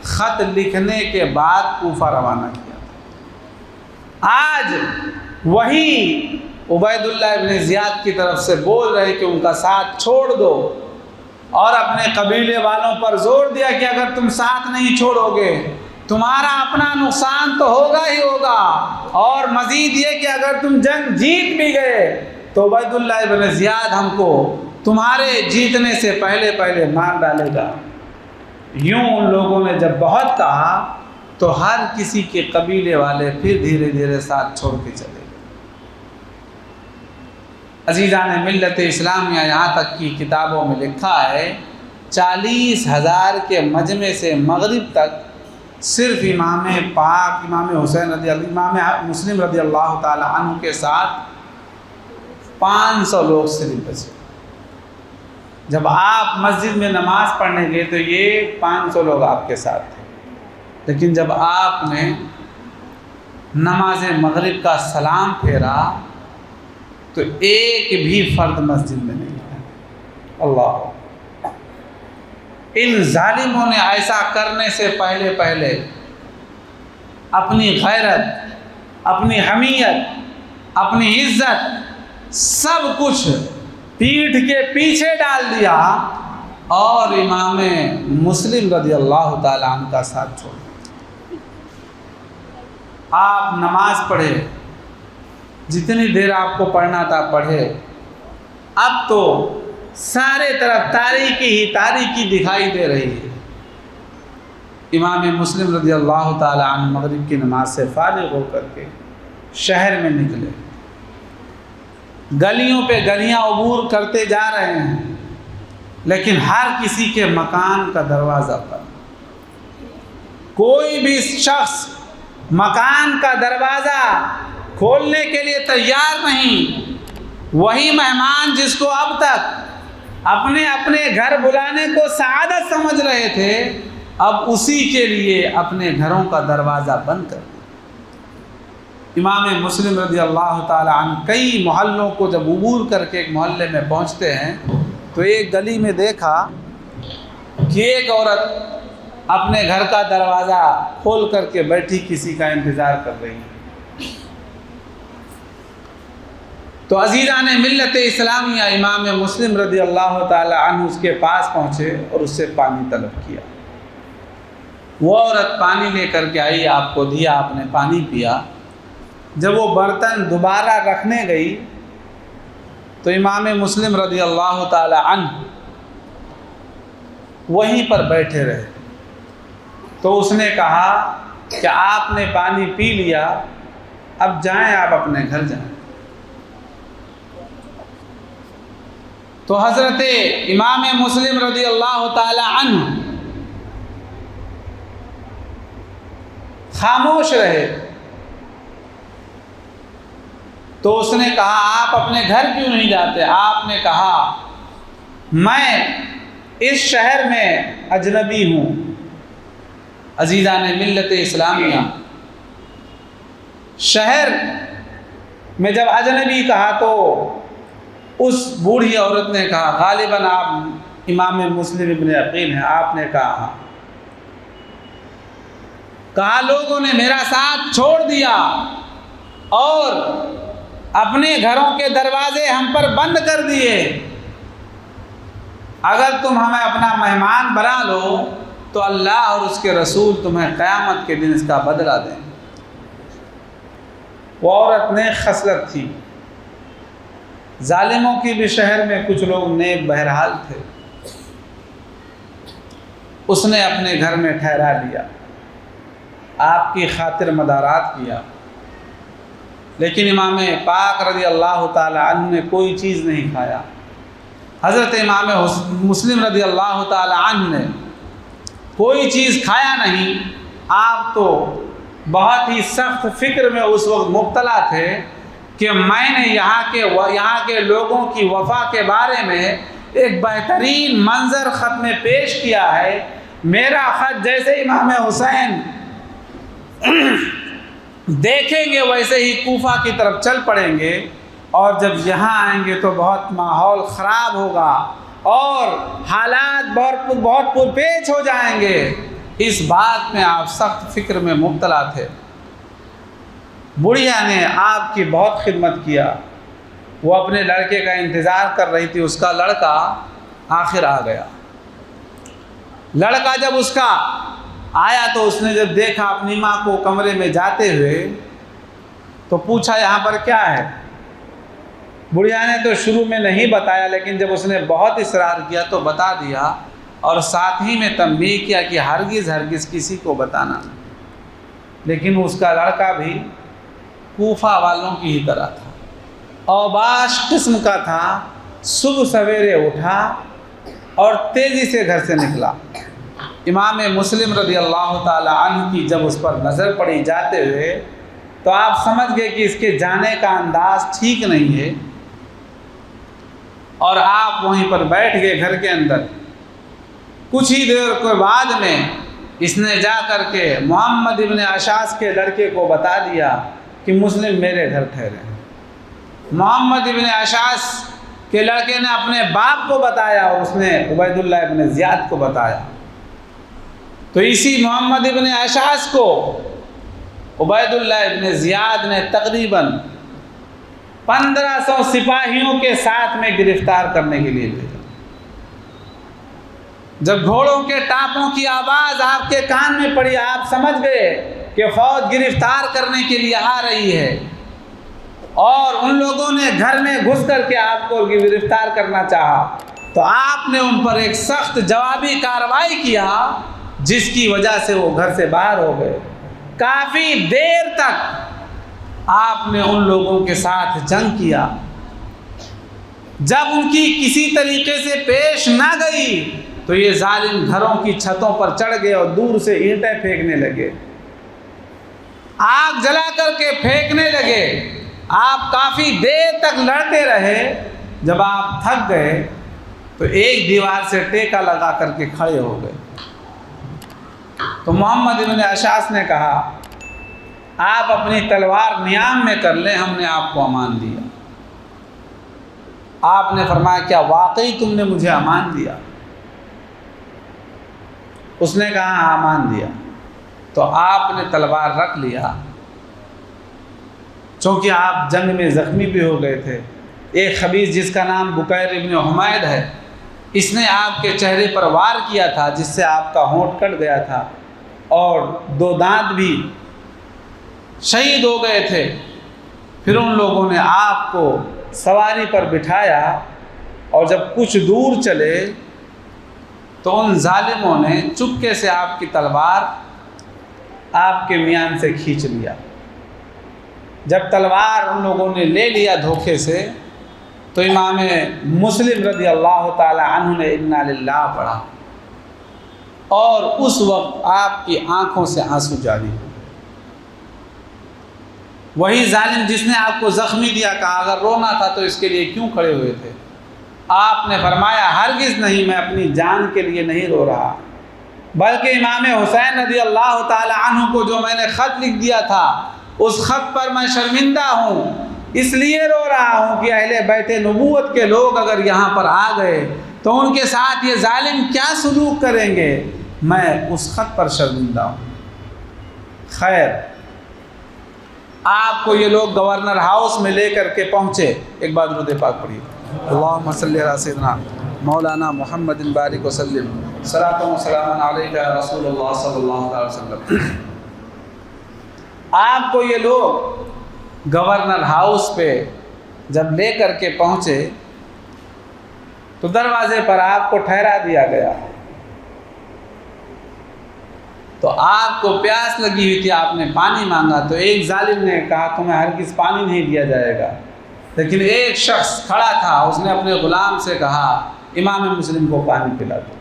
خط لکھنے کے بعد کوفہ روانہ کیا. آج وہی عبید اللہ ابن زیاد کی طرف سے بول رہے کہ ان کا ساتھ چھوڑ دو، اور اپنے قبیلے والوں پر زور دیا کہ اگر تم ساتھ نہیں چھوڑو گے تمہارا اپنا نقصان تو ہوگا ہی ہوگا، اور مزید یہ کہ اگر تم جنگ جیت بھی گئے تو عبید اللہ ابن زیاد ہم کو تمہارے جیتنے سے پہلے مار ڈالے گا. یوں ان لوگوں نے جب بہت کہا تو ہر کسی کے قبیلے والے پھر دھیرے دھیرے ساتھ چھوڑ کے چلے گئے. عزیزان ملت اسلامیہ یہاں تک کی کتابوں میں لکھا ہے 40,000 کے مجمع سے مغرب تک صرف امام پاک امام مسلم رضی اللہ تعالی عنہ کے ساتھ 500 لوگ صرف بچے. جب آپ مسجد میں نماز پڑھنے گئے تو یہ 500 لوگ آپ کے ساتھ تھے، لیکن جب آپ نے نماز مغرب کا سلام پھیرا تو ایک بھی فرد مسجد میں نہیں ہے. اللہ، ان ظالموں نے ایسا کرنے سے پہلے اپنی غیرت، اپنی حمیت، اپنی عزت سب کچھ پیٹھ کے پیچھے ڈال دیا اور امام مسلم رضی اللہ تعالیٰ عنہ کا ساتھ چھوڑ دیا. آپ نماز پڑھے، جتنی دیر آپ کو پڑھنا تھا پڑھے، اب تو سارے طرف تاریکی ہی تاریکی دکھائی دے رہی ہے. امام مسلم رضی اللہ تعالی عنہ مغرب کی نماز سے فارغ ہو کر کے شہر میں نکلے، گلیوں پہ گلیاں عبور کرتے جا رہے ہیں، لیکن ہر کسی کے مکان کا دروازہ پر کوئی بھی شخص مکان کا دروازہ کھولنے کے لیے تیار نہیں. وہی مہمان جس کو اب تک اپنے گھر بلانے کو سعادت سمجھ رہے تھے، اب اسی کے لیے اپنے گھروں کا دروازہ بند کر دیا. امام مسلم رضی اللہ تعالی عنہ کئی محلوں کو جب عبور کر کے ایک محلے میں پہنچتے ہیں تو ایک گلی میں دیکھا کہ ایک عورت اپنے گھر کا دروازہ کھول کر کے بیٹھی کسی کا انتظار کر رہی ہے. تو عزیزان ملت اسلامیہ امام مسلم رضی اللہ تعالی عنہ اس کے پاس پہنچے اور اس سے پانی طلب کیا. وہ عورت پانی لے کر کے آئی، آپ کو دیا، آپ نے پانی پیا. جب وہ برتن دوبارہ رکھنے گئی تو امام مسلم رضی اللہ تعالی عنہ وہیں پر بیٹھے رہے. تو اس نے کہا کہ آپ نے پانی پی لیا، اب جائیں آپ اپنے گھر جائیں۔ تو حضرت امام مسلم رضی اللہ تعالی عنہ خاموش رہے۔ تو اس نے کہا آپ اپنے گھر کیوں نہیں جاتے؟ آپ نے کہا میں اس شہر میں اجنبی ہوں۔ عزیزان ملت اسلامیہ، شہر میں جب اجنبی کہا تو اس بوڑھی عورت نے کہا غالباً آپ امام مسلم ابن عقیل ہیں۔ آپ نے کہا لوگوں نے میرا ساتھ چھوڑ دیا اور اپنے گھروں کے دروازے ہم پر بند کر دیے، اگر تم ہمیں اپنا مہمان بنا لو تو اللہ اور اس کے رسول تمہیں قیامت کے دن اس کا بدلہ دیں۔ وہ عورت نیک خصلت تھی۔ ظالموں کی بھی شہر میں کچھ لوگ نیک بہرحال تھے۔ اس نے اپنے گھر میں ٹھہرا لیا، آپ کی خاطر مدارات کیا، لیکن امام پاک رضی اللہ تعالی عنہ نے کوئی چیز نہیں کھایا۔ حضرت امام مسلم رضی اللہ تعالی عنہ نے کوئی چیز کھایا نہیں۔ آپ تو بہت ہی سخت فکر میں اس وقت مبتلا تھے کہ میں نے یہاں کے لوگوں کی وفا کے بارے میں ایک بہترین منظر خط میں پیش کیا ہے۔ میرا خط جیسے امام حسین دیکھیں گے ویسے ہی کوفہ کی طرف چل پڑیں گے، اور جب یہاں آئیں گے تو بہت ماحول خراب ہوگا اور حالات بہت پرپیچ ہو جائیں گے۔ اس بات میں آپ سخت فکر میں مبتلا تھے۔ بڑھیا نے آپ کی بہت خدمت کیا۔ وہ اپنے لڑکے کا انتظار کر رہی تھی، اس کا لڑکا آخر آ گیا۔ لڑکا جب اس کا آیا تو اس نے جب دیکھا اپنی ماں کو کمرے میں جاتے ہوئے تو پوچھا یہاں پر کیا ہے؟ بڑھیا نے تو شروع میں نہیں بتایا، لیکن جب اس نے بہت اصرار کیا تو بتا دیا، اور ساتھ ہی میں تنبیہ کیا کہ ہرگز کسی کو بتانا نہیں۔ لیکن اس کا لڑکا بھی کوفہ والوں کی ہی طرح تھا، اوباش قسم کا تھا۔ صبح سویرے اٹھا اور تیزی سے گھر سے نکلا۔ امام مسلم رضی اللہ تعالی عنہ کی جب اس پر نظر پڑی جاتے ہوئے تو آپ سمجھ گئے کہ اس کے جانے کا انداز ٹھیک نہیں ہے، اور آپ وہیں پر بیٹھ گئے گھر کے اندر۔ کچھ ہی دیر کے بعد میں اس نے جا کر کے محمد ابن اشعث کے لڑکے کو بتا دیا کہ مسلم میرے گھر ٹھہرے ہیں۔ محمد ابن اشعث کے لڑکے نے اپنے باپ کو بتایا اور اس نے عبید اللہ ابن زیاد کو بتایا۔ تو اسی محمد ابن اشعث کو عبید اللہ ابن زیاد نے تقریباً 1500 سپاہیوں کے ساتھ میں گرفتار کرنے کے لیے بھیجا۔ جب گھوڑوں کے ٹاپوں کی آواز آپ کے کان میں پڑی، آپ سمجھ گئے کہ فوج گرفتار کرنے کے لیے آ رہی ہے، اور ان لوگوں نے گھر میں گھس کر کے آپ کو گرفتار کرنا چاہا، تو آپ نے ان پر ایک سخت جوابی کارروائی کیا، جس کی وجہ سے وہ گھر سے باہر ہو گئے۔ کافی دیر تک آپ نے ان لوگوں کے ساتھ جنگ کیا۔ جب ان کی کسی طریقے سے پیش نہ گئی تو یہ ظالم گھروں کی چھتوں پر چڑھ گئے اور دور سے اینٹیں پھینکنے لگے، آگ جلا کر کے پھینکنے لگے۔ آپ کافی دیر تک لڑتے رہے۔ جب آپ تھک گئے تو ایک دیوار سے ٹیکا لگا کر کے کھڑے ہو گئے۔ تو محمد ابن اشعث نے کہا آپ اپنی تلوار نیام میں کر لیں، ہم نے آپ کو امان دیا۔ آپ نے فرمایا کیا واقعی تم نے مجھے امان دیا؟ اس نے کہا ہاں امان دیا۔ تو آپ نے تلوار رکھ لیا، چونکہ آپ جنگ میں زخمی بھی ہو گئے تھے۔ ایک خبیث جس کا نام بکیر ابن حمید ہے، اس نے آپ کے چہرے پر وار کیا تھا، جس سے آپ کا ہونٹ کٹ گیا تھا اور 2 دانت بھی شہید ہو گئے تھے۔ پھر ان لوگوں نے آپ کو سواری پر بٹھایا اور جب کچھ دور چلے تو ان ظالموں نے چپکے سے آپ کی تلوار آپ کے میان سے کھینچ لیا جب تلوار ان لوگوں نے لے لیا دھوکے سے تو امام مسلم رضی اللہ تعالی عنہ نے انا للہ پڑھا اور اس وقت آپ کی آنکھوں سے آنسو جاری ہوئے۔ وہی ظالم جس نے آپ کو زخمی دیا، کہا اگر رونا تھا تو اس کے لیے کیوں کھڑے ہوئے تھے؟ آپ نے فرمایا ہرگز نہیں، میں اپنی جان کے لیے نہیں رو رہا، بلکہ امام حسین رضی اللہ تعالی عنہ کو جو میں نے خط لکھ دیا تھا اس خط پر میں شرمندہ ہوں، اس لیے رو رہا ہوں کہ اہل بیت نبوت کے لوگ اگر یہاں پر آ گئے تو ان کے ساتھ یہ ظالم کیا سلوک کریں گے، میں اس خط پر شرمندہ ہوں۔ خیر، آپ کو یہ لوگ گورنر ہاؤس میں لے کر کے پہنچے۔ ایک بار درود پاک پڑھیے، اللہم صلی علی سیدنا مولانا محمد بارک وسلم، صلاۃ و سلام علیک یا رسول اللہ صلی اللہ علیہ وسلم۔ آپ کو یہ لوگ گورنر ہاؤس پہ جب لے کر کے پہنچے تو دروازے پر آپ کو ٹھہرا دیا گیا، تو آپ کو پیاس لگی ہوئی تھی، آپ نے پانی مانگا تو ایک ظالم نے کہا تمہیں ہرگز پانی نہیں دیا جائے گا، لیکن ایک شخص کھڑا تھا، اس نے اپنے غلام سے کہا امام مسلم کو پانی پلا دو۔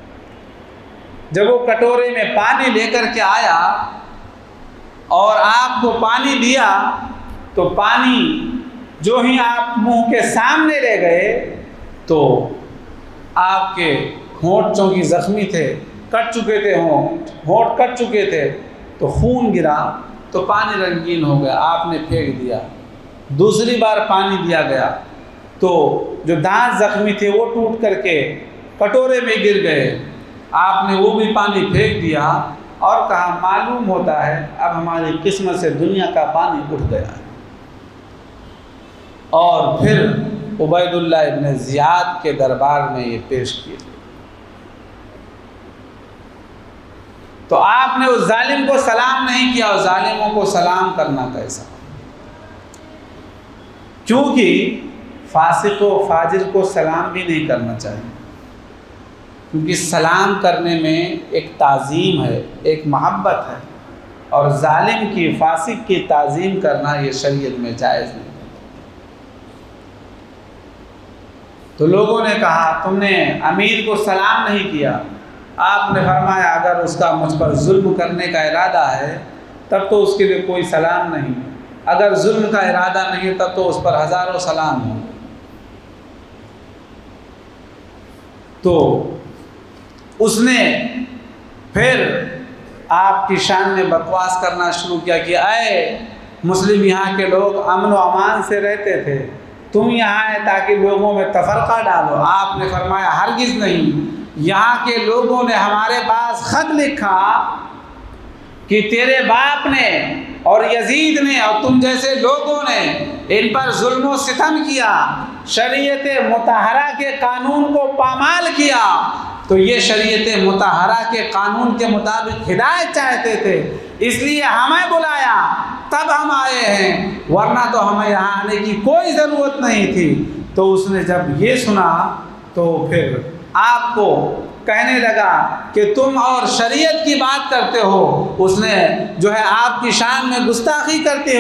جب وہ کٹورے میں پانی لے کر کے آیا اور آپ کو پانی دیا تو پانی جو ہی آپ منہ کے سامنے لے گئے تو آپ کے ہونٹ چونکہ زخمی تھے، کٹ چکے تھے، ہونٹ کٹ چکے تھے، تو خون گرا تو پانی رنگین ہو گیا، آپ نے پھینک دیا۔ دوسری بار پانی دیا گیا تو جو دانت زخمی تھے وہ ٹوٹ کر کے کٹورے میں گر گئے، آپ نے وہ بھی پانی پھینک دیا اور کہا معلوم ہوتا ہے اب ہماری قسمت سے دنیا کا پانی اٹھ گیا ہے۔ اور پھر عبید اللہ ابن زیاد کے دربار میں یہ پیش کیے، تو آپ نے اس ظالم کو سلام نہیں کیا، اور ظالموں کو سلام کرنا کیسا؟ کیونکہ فاسق و فاجر کو سلام بھی نہیں کرنا چاہیے، کیونکہ سلام کرنے میں ایک تعظیم ہے، ایک محبت ہے، اور ظالم کی، فاسق کی تعظیم کرنا یہ شریعت میں جائز نہیں۔ تو لوگوں نے کہا تم نے امیر کو سلام نہیں کیا۔ آپ نے فرمایا اگر اس کا مجھ پر ظلم کرنے کا ارادہ ہے تب تو اس کے لیے کوئی سلام نہیں، اگر ظلم کا ارادہ نہیں تب تو اس پر ہزاروں سلام ہوں۔ تو اس نے پھر آپ کی شان میں بکواس کرنا شروع کیا کہ اے مسلم، یہاں کے لوگ امن و امان سے رہتے تھے، تم یہاں آئے تاکہ لوگوں میں تفرقہ ڈالو۔ آپ نے فرمایا ہرگز نہیں، یہاں کے لوگوں نے ہمارے پاس خط لکھا کہ تیرے باپ نے اور یزید نے اور تم جیسے لوگوں نے ان پر ظلم و ستم کیا، شریعت مطہرہ کے قانون کو پامال کیا، تو یہ شریعت مطہرہ کے قانون کے مطابق ہدایت چاہتے تھے، اس لیے ہمیں بلایا تب ہم آئے ہیں، ورنہ تو ہمیں یہاں آنے کی کوئی ضرورت نہیں تھی۔ تو اس نے جب یہ سنا تو پھر آپ کو کہنے لگا کہ تم اور شریعت کی بات کرتے ہو۔ اس نے جو ہے آپ کی شان میں گستاخی کرتے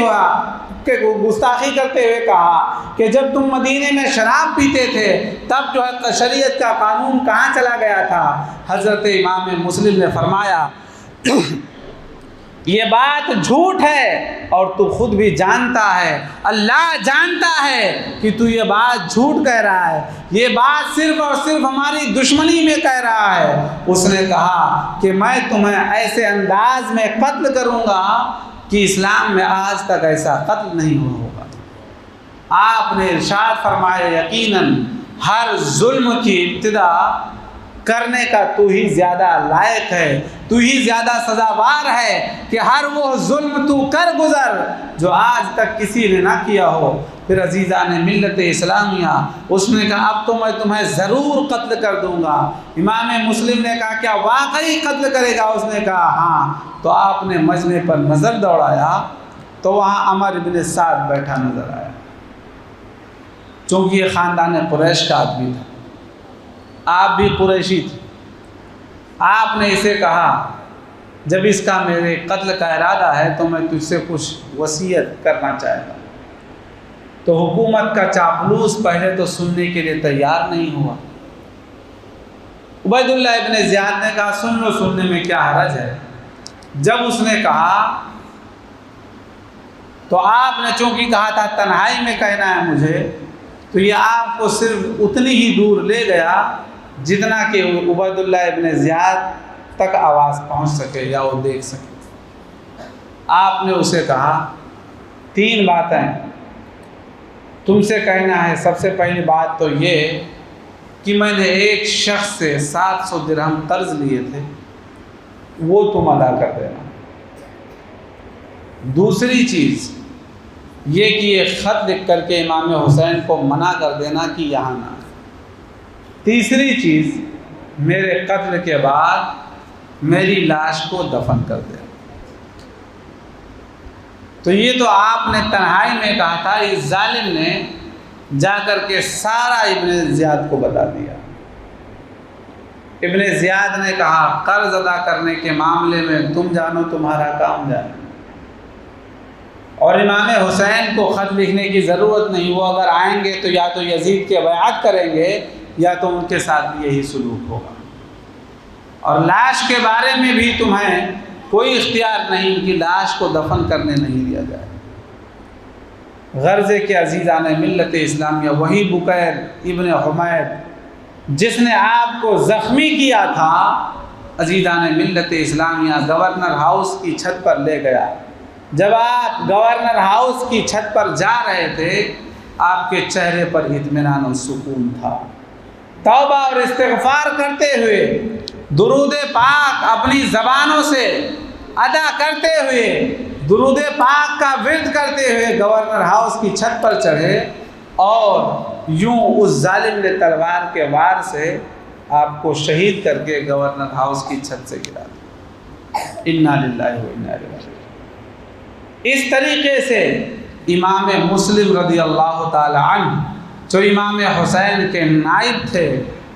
ہوئے کہا کہ جب تم مدینے میں شراب پیتے تھے تب جو ہے شریعت کا قانون کہاں چلا گیا تھا؟ حضرت امام مسلم نے فرمایا یہ بات جھوٹ ہے اور تو خود بھی جانتا ہے، اللہ جانتا ہے کہ تو یہ بات جھوٹ کہہ رہا ہے، یہ بات صرف اور صرف ہماری دشمنی میں کہہ رہا ہے۔ اس نے کہا کہ میں تمہیں ایسے انداز میں قتل کروں گا کہ اسلام میں آج تک ایسا قتل نہیں ہوا ہوگا۔ آپ نے ارشاد فرمایا یقیناً ہر ظلم کی ابتدا کرنے کا تو ہی زیادہ لائق ہے، تو ہی زیادہ سزاوار ہے کہ ہر وہ ظلم تو کر گزر جو آج تک کسی نے نہ کیا ہو۔ پھر عزیزان ملت اسلامیہ، اس نے کہا اب تو میں تمہیں ضرور قتل کر دوں گا۔ امام مسلم نے کہا کیا واقعی قتل کرے گا؟ اس نے کہا ہاں۔ تو آپ نے مجمع پر نظر دوڑایا تو وہاں عمر بن سعد بیٹھا نظر آیا، چونکہ یہ خاندان قریش کا آدمی تھا، آپ بھی قریشی تھے۔ آپ نے اسے کہا جب اس کا میرے قتل کا ارادہ ہے تو میں تجھ سے کچھ وصیت کرنا چاہتا ہوں۔ تو حکومت کا چاپلوس پہلے تو سننے کے لیے تیار نہیں ہوا۔ عبید اللہ ابن زیاد نے کہا سن لو، سننے میں کیا حرج ہے۔ جب اس نے کہا تو آپ نے چونکہ کہا تھا تنہائی میں کہنا ہے مجھے، تو یہ آپ کو صرف اتنی ہی دور لے گیا جتنا کہ عبید اللہ ابن زیاد تک آواز پہنچ سکے یا وہ دیکھ سکے۔ آپ نے اسے کہا 3 باتیں تم سے کہنا ہے۔ سب سے پہلی بات تو یہ کہ میں نے ایک شخص سے 700 درہم قرض لیے تھے، وہ تم ادا کر دینا۔ دوسری چیز یہ کہ یہ خط لکھ کر کے امام حسین کو منع کر دینا کہ یہاں نہ آئے۔ تیسری چیز میرے قتل کے بعد میری لاش کو دفن کر دینا۔ تو یہ تو آپ نے تنہائی میں کہا تھا، اس ظالم نے جا کر کے سارا ابن زیاد کو بتا دیا۔ ابن زیاد نے کہا قرض ادا کرنے کے معاملے میں تم جانو، تمہارا کام جانو، اور امام حسین کو خط لکھنے کی ضرورت نہیں، وہ اگر آئیں گے تو یا تو یزید کے بیعت کریں گے یا تو ان کے ساتھ بھی یہی سلوک ہوگا، اور لاش کے بارے میں بھی تمہیں کوئی اختیار نہیں کہ لاش کو دفن کرنے نہیں دیا جائے۔ غرض کے عزیزان ملت اسلامیہ وہی بکیر ابن حمید جس نے آپ کو زخمی کیا تھا، عزیزان ملت اسلامیہ گورنر ہاؤس کی چھت پر لے گیا۔ جب آپ گورنر ہاؤس کی چھت پر جا رہے تھے، آپ کے چہرے پر اطمینان و سکون تھا۔ توبہ اور استغفار کرتے ہوئے، درود پاک اپنی زبانوں سے ادا کرتے ہوئے، درود پاک کا ورد کرتے ہوئے گورنر ہاؤس کی چھت پر چڑھے، اور یوں اس ظالم نے تلوار کے وار سے آپ کو شہید کر کے گورنر ہاؤس کی چھت سے گرا دیا۔ انا للہ و انا الیہ راجعون۔ اس طریقے سے امام مسلم رضی اللہ تعالی عنہ، جو امام حسین کے نائب تھے،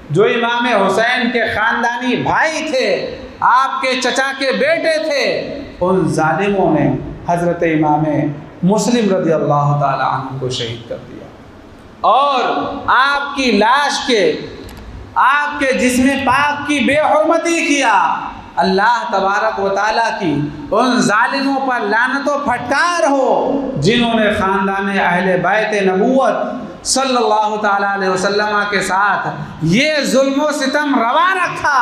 جو امام حسین کے خاندانی بھائی تھے، آپ کے چچا کے بیٹے تھے، ان ظالموں نے حضرت امام مسلم رضی اللہ تعالی عنہ کو شہید کر دیا، اور آپ کی لاش کے، آپ کے جسم پاک کی بے حرمتی کیا۔ اللہ تبارک و تعالیٰ کی ان ظالموں پر لعنت و پھٹکار ہو جنہوں نے خاندان اہل بیت نبوت صلی اللہ تعالیٰ علیہ وسلم کے ساتھ یہ ظلم و ستم روا رکھا۔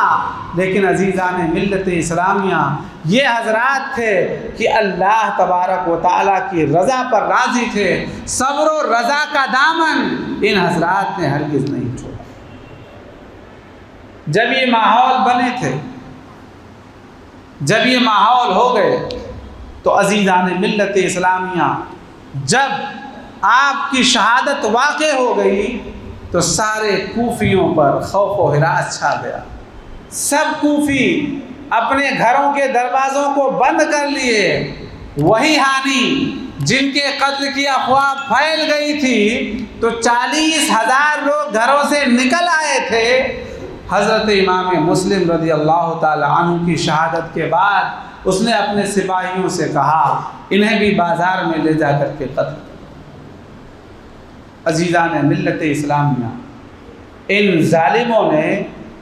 لیکن عزیزان ملت اسلامیہ، یہ حضرات تھے کہ اللہ تبارک و تعالیٰ کی رضا پر راضی تھے، صبر و رضا کا دامن ان حضرات نے ہرگز نہیں چھوڑا۔ جب یہ ماحول بنے تھے، جب یہ ماحول ہو گئے، تو عزیزان ملت اسلامیہ جب آپ کی شہادت واقع ہو گئی تو سارے کوفیوں پر خوف و ہراس چھا گیا۔ سب کوفی اپنے گھروں کے دروازوں کو بند کر لیے۔ وہی ہانی جن کے قتل کی افواہ پھیل گئی تھی تو 40,000 لوگ گھروں سے نکل آئے تھے۔ حضرت امام مسلم رضی اللہ تعالی عنہ کی شہادت کے بعد اس نے اپنے سپاہیوں سے کہا انہیں بھی بازار میں لے جا کر کے قتل کرو۔ عزیزان ملت اسلامیہ، ان ظالموں نے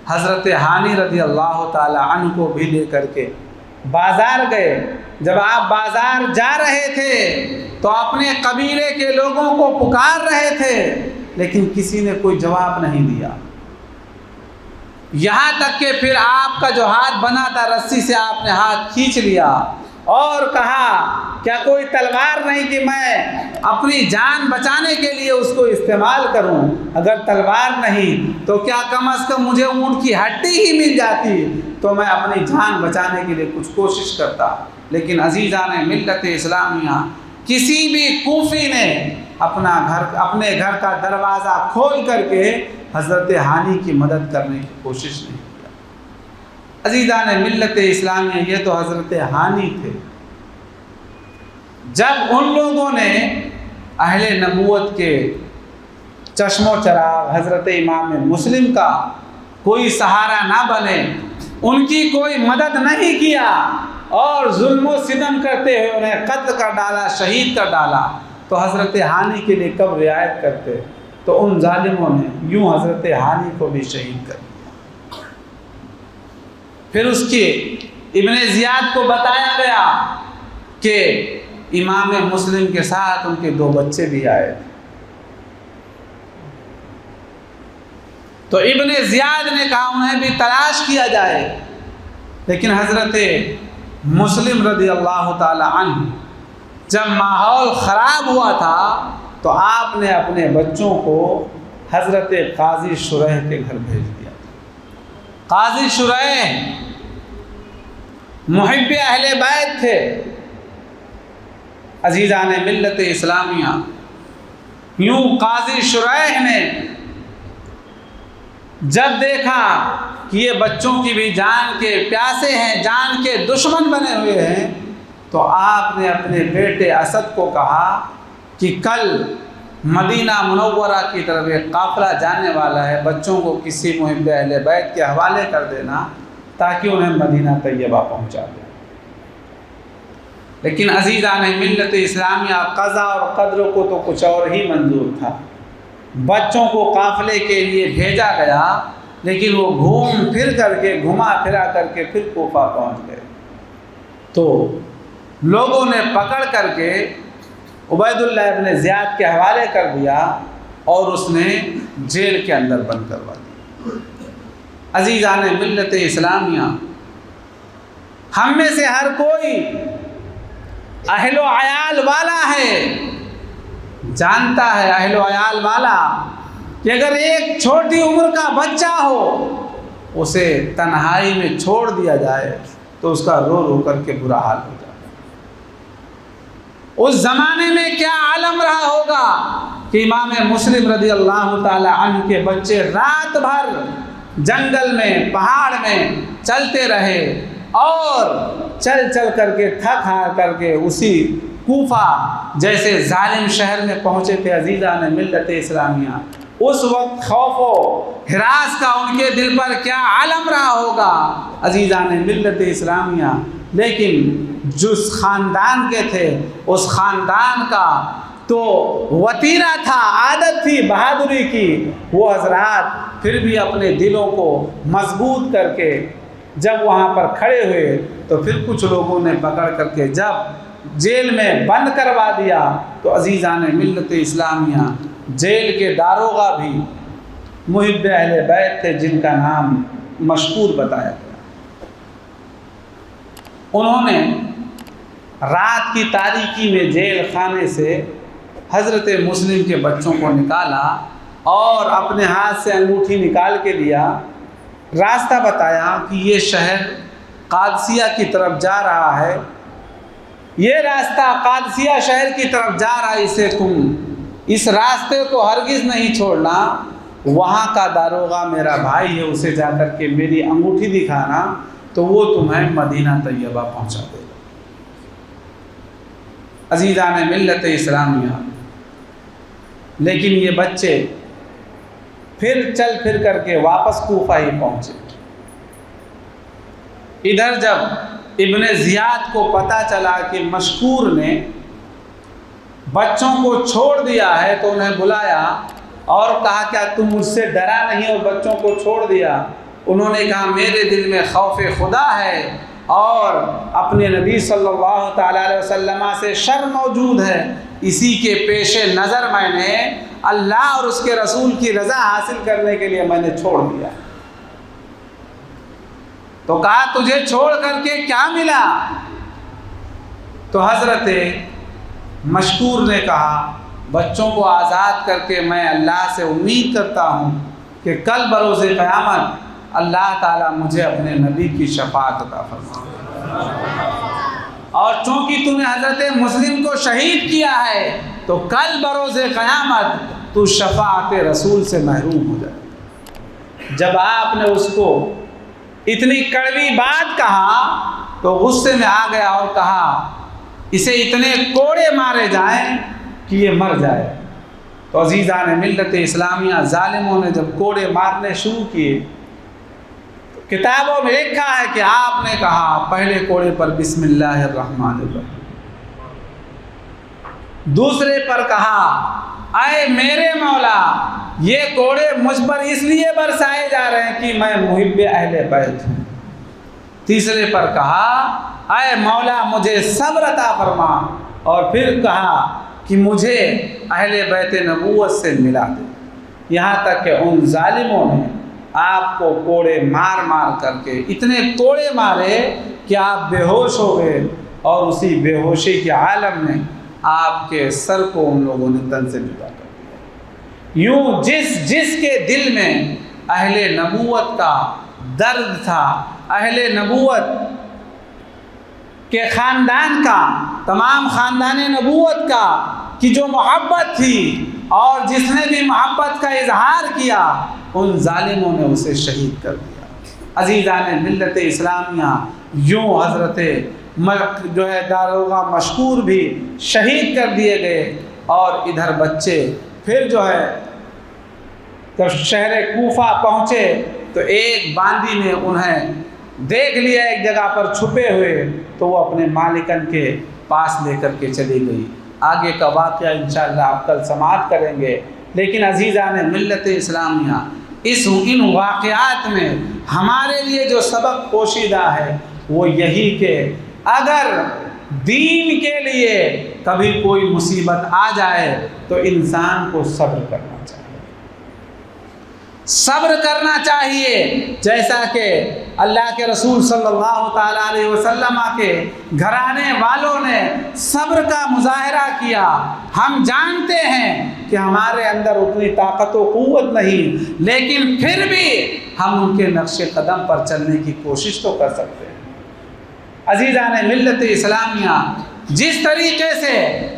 حضرت ہانی رضی اللہ تعالی عنہ کو بھی لے کر کے بازار گئے۔ جب آپ بازار جا رہے تھے تو اپنے قبیلے کے لوگوں کو پکار رہے تھے، لیکن کسی نے کوئی جواب نہیں دیا، یہاں تک کہ پھر آپ کا جو ہاتھ بنا تھا رسی سے آپ نے ہاتھ کھینچ لیا اور کہا کیا کوئی تلوار نہیں کہ میں اپنی جان بچانے کے لیے اس کو استعمال کروں؟ اگر تلوار نہیں تو کیا کم از کم مجھے اونٹ کی ہڈی ہی مل جاتی تو میں اپنی جان بچانے کے لیے کچھ کوشش کرتا۔ لیکن عزیزان ملت اسلامیہ، کسی بھی کوفی نے اپنے گھر کا دروازہ کھول کر کے حضرت ہانی کی مدد کرنے کی کوشش نہیں کیا۔ عزیزان ملت اسلامیہ، یہ تو حضرت ہانی تھے۔ جب ان لوگوں نے اہل نبوت کے چشم و چراغ حضرت امام مسلم کا کوئی سہارا نہ بنے، ان کی کوئی مدد نہیں کیا اور ظلم و ستم کرتے ہوئے انہیں قتل کر ڈالا، شہید کر ڈالا، تو حضرت ہانی کے لیے کب رعایت کرتے؟ تو ان ظالموں نے یوں حضرت ہانی کو بھی شہید کر دیا۔ پھر اس کے ابن زیاد کو بتایا گیا کہ امام مسلم کے ساتھ ان کے 2 بچے بھی آئے تھے۔ تو ابن زیاد نے کہا انہیں بھی تلاش کیا جائے، لیکن حضرت مسلم رضی اللہ تعالی عنہ جب ماحول خراب ہوا تھا تو آپ نے اپنے بچوں کو حضرت قاضی شریح کے گھر بھیج دیا۔ قاضی شریح محب اہل بیت تھے۔ عزیزان ملت اسلامیہ، یوں قاضی شریح نے جب دیکھا کہ یہ بچوں کی بھی جان کے پیاسے ہیں، جان کے دشمن بنے ہوئے ہیں، تو آپ نے اپنے بیٹے اسد کو کہا کہ کل مدینہ منورہ کی طرف ایک قافلہ جانے والا ہے، بچوں کو کسی محب اہل بیت کے حوالے کر دینا تاکہ انہیں مدینہ طیبہ پہنچا دے۔ لیکن عزیزان ملت اسلامیہ، قضا اور قدر کو تو کچھ اور ہی منظور تھا۔ بچوں کو قافلے کے لیے بھیجا گیا، لیکن وہ گھوم پھر کر کے، گھما پھرا کر کے پھر کوفہ پہنچ گئے۔ تو لوگوں نے پکڑ کر کے عبید اللہ ابن زیاد کے حوالے کر دیا اور اس نے جیل کے اندر بند کروا دیا۔ عزیزان ملت اسلامیہ، ہم میں سے ہر کوئی اہل و عیال والا ہے، جانتا ہے اہل و عیال والا کہ اگر ایک چھوٹی عمر کا بچہ ہو اسے تنہائی میں چھوڑ دیا جائے تو اس کا رو رو کر کے برا حال ہو جائے۔ اس زمانے میں کیا عالم رہا ہوگا کہ امام مسلم رضی اللہ تعالی عنہ کے بچے رات بھر جنگل میں، پہاڑ میں چلتے رہے اور چل چل کر کے تھک ہار کر کے اسی کوفہ جیسے ظالم شہر میں پہنچے تھے۔ عزیزان ملت اسلامیہ، اس وقت خوف و ہراس کا ان کے دل پر کیا عالم رہا ہوگا عزیزان ملت اسلامیہ۔ لیکن جس خاندان کے تھے، اس خاندان کا تو وتیرہ تھا، عادت تھی بہادری کی، وہ حضرات پھر بھی اپنے دلوں کو مضبوط کر کے جب وہاں پر کھڑے ہوئے تو پھر کچھ لوگوں نے پکڑ کر کے جب جیل میں بند کروا دیا تو عزیزان ملت اسلامیہ، جیل کے داروغہ بھی محب اہل بیت تھے جن کا نام مشکور بتایا گیا۔ انہوں نے رات کی تاریکی میں جیل خانے سے حضرت مسلم کے بچوں کو نکالا اور اپنے ہاتھ سے انگوٹھی نکال کے دیا، راستہ بتایا کہ یہ شہر قادسیہ کی طرف جا رہا ہے، یہ راستہ قادسیہ شہر کی طرف جا رہا ہے، اسے تم اس راستے کو ہرگز نہیں چھوڑنا، وہاں کا داروغہ میرا بھائی ہے، اسے جا کر کے میری انگوٹھی دکھانا تو وہ تمہیں مدینہ طیبہ پہنچا دے گا۔ عزیزان ملت اسلامیہ، لیکن یہ بچے پھر چل پھر کر کے واپس کوفہ ہی پہنچے۔ ادھر جب ابن زیاد کو پتہ چلا کہ مشکور نے بچوں کو چھوڑ دیا ہے تو انہیں بلایا اور کہا کیا تم مجھ سے ڈرا نہیں اور بچوں کو چھوڑ دیا؟ انہوں نے کہا میرے دل میں خوف خدا ہے اور اپنے نبی صلی اللہ تعالیٰ علیہ وسلم سے شر موجود ہے، اسی کے پیش نظر میں نے اللہ اور اس کے رسول کی رضا حاصل کرنے کے لیے میں نے چھوڑ دیا۔ تو کہا تجھے چھوڑ کر کے کیا ملا؟ تو حضرت مشکور نے کہا بچوں کو آزاد کر کے میں اللہ سے امید کرتا ہوں کہ کل بروز قیامت اللہ تعالیٰ مجھے اپنے نبی کی شفاعت عطا فرمائے، اور چونکہ تو نے حضرت مسلم کو شہید کیا ہے تو کل بروز قیامت تو شفاعت رسول سے محروم ہو جائے۔ جب آپ نے اس کو اتنی کڑوی بات کہا تو غصے میں آ گیا اور کہا اسے اتنے کوڑے مارے جائیں کہ یہ مر جائے۔ تو عزیزان ملت اسلامیہ، ظالموں نے جب کوڑے مارنے شروع کیے، کتابوں میں لکھا ہے کہ آپ نے کہا پہلے کوڑے پر بسم اللہ الرحمن الرحیم، دوسرے پر کہا اے میرے مولا یہ کوڑے مجھ پر اس لیے برسائے جا رہے ہیں کہ میں محب اہل بیت ہوں۔ تیسرے پر کہا اے مولا مجھے صبر عطا فرما، اور پھر کہا کہ مجھے اہل بیت نبوت سے ملا دے۔ یہاں تک کہ ان ظالموں نے آپ کو کوڑے مار مار کر کے اتنے کوڑے مارے کہ آپ بے ہوش ہو گئے، اور اسی بے ہوشی کے عالم میں آپ کے سر کو ان لوگوں نے تن سے جدا کر دیا۔ یوں جس کے دل میں اہل نبوت کا درد تھا، اہل نبوت کے خاندان کا، تمام خاندان نبوت کا کی جو محبت تھی، اور جس نے بھی محبت کا اظہار کیا، ان ظالموں نے اسے شہید کر دیا۔ عزیزان ملت اسلامیہ، یوں حضرت جو ہے داروغہ مشکور بھی شہید کر دیے گئے، اور ادھر بچے پھر جو ہے جب شہر کوفہ پہنچے تو ایک باندی نے انہیں دیکھ لیا ایک جگہ پر چھپے ہوئے، تو وہ اپنے مالکن کے پاس لے کر کے چلی گئی۔ آگے کا واقعہ انشاءاللہ آپ کل سماعت کریں گے، لیکن عزیزان ملت اسلامیہ ان واقعات میں ہمارے لیے جو سبق پوشیدہ ہے وہ یہی کہ اگر دین کے لیے کبھی کوئی مصیبت آ جائے تو انسان کو صبر کرنا چاہیے، صبر کرنا چاہیے، جیسا کہ اللہ کے رسول صلی اللہ تعالیٰ علیہ وسلم کے گھرانے والوں نے صبر کا مظاہرہ کیا۔ ہم جانتے ہیں کہ ہمارے اندر اتنی طاقت و قوت نہیں، لیکن پھر بھی ہم ان کے نقش قدم پر چلنے کی کوشش تو کر سکتے ہیں۔ عزیزان ملت اسلامیہ، جس طریقے سے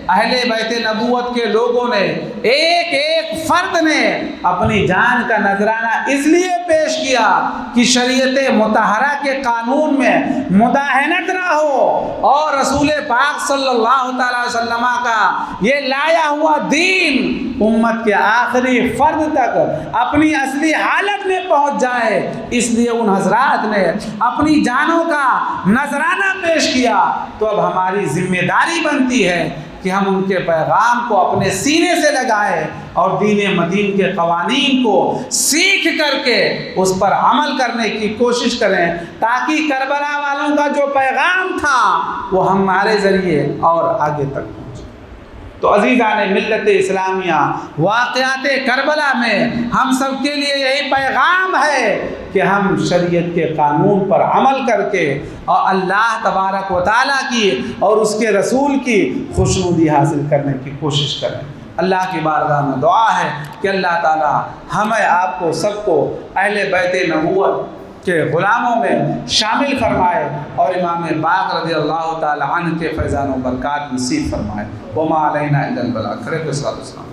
اہل بیت نبوت کے لوگوں نے ایک ایک فرد نے اپنی جان کا نذرانہ اس لیے پیش کیا کہ شریعت مطہرہ کے قانون میں مداہنت نہ ہو، اور رسول پاک صلی اللہ تعالی وسلم کا یہ لایا ہوا دین امت کے آخری فرد تک اپنی اصلی حالت میں پہنچ جائے، اس لیے ان حضرات نے اپنی جانوں کا نذرانہ پیش کیا۔ تو اب ہماری ذمہ داری بنتی ہے کہ ہم ان کے پیغام کو اپنے سینے سے لگائیں، اور دین مدین کے قوانین کو سیکھ کر کے اس پر عمل کرنے کی کوشش کریں، تاکہ کربلا والوں کا جو پیغام تھا وہ ہمارے ذریعے اور آگے تک پہنچے۔ تو عزیزان ملت اسلامیہ، واقعات کربلا میں ہم سب کے لیے یہی پیغام ہے کہ ہم شریعت کے قانون پر عمل کر کے اور اللہ تبارک و تعالیٰ کی اور اس کے رسول کی خوشنودی حاصل کرنے کی کوشش کریں۔ اللہ کی بارگاہ میں دعا ہے کہ اللہ تعالیٰ ہمیں آپ کو سب کو اہل بیت نبوت کے غلاموں میں شامل فرمائے، اور امام باقر رضی اللہ تعالیٰ عنہ کے فیضان و برکات نصیب فرمائے۔ وما علینا الا البلاغ۔ کھڑے کو صلاۃ والسلام۔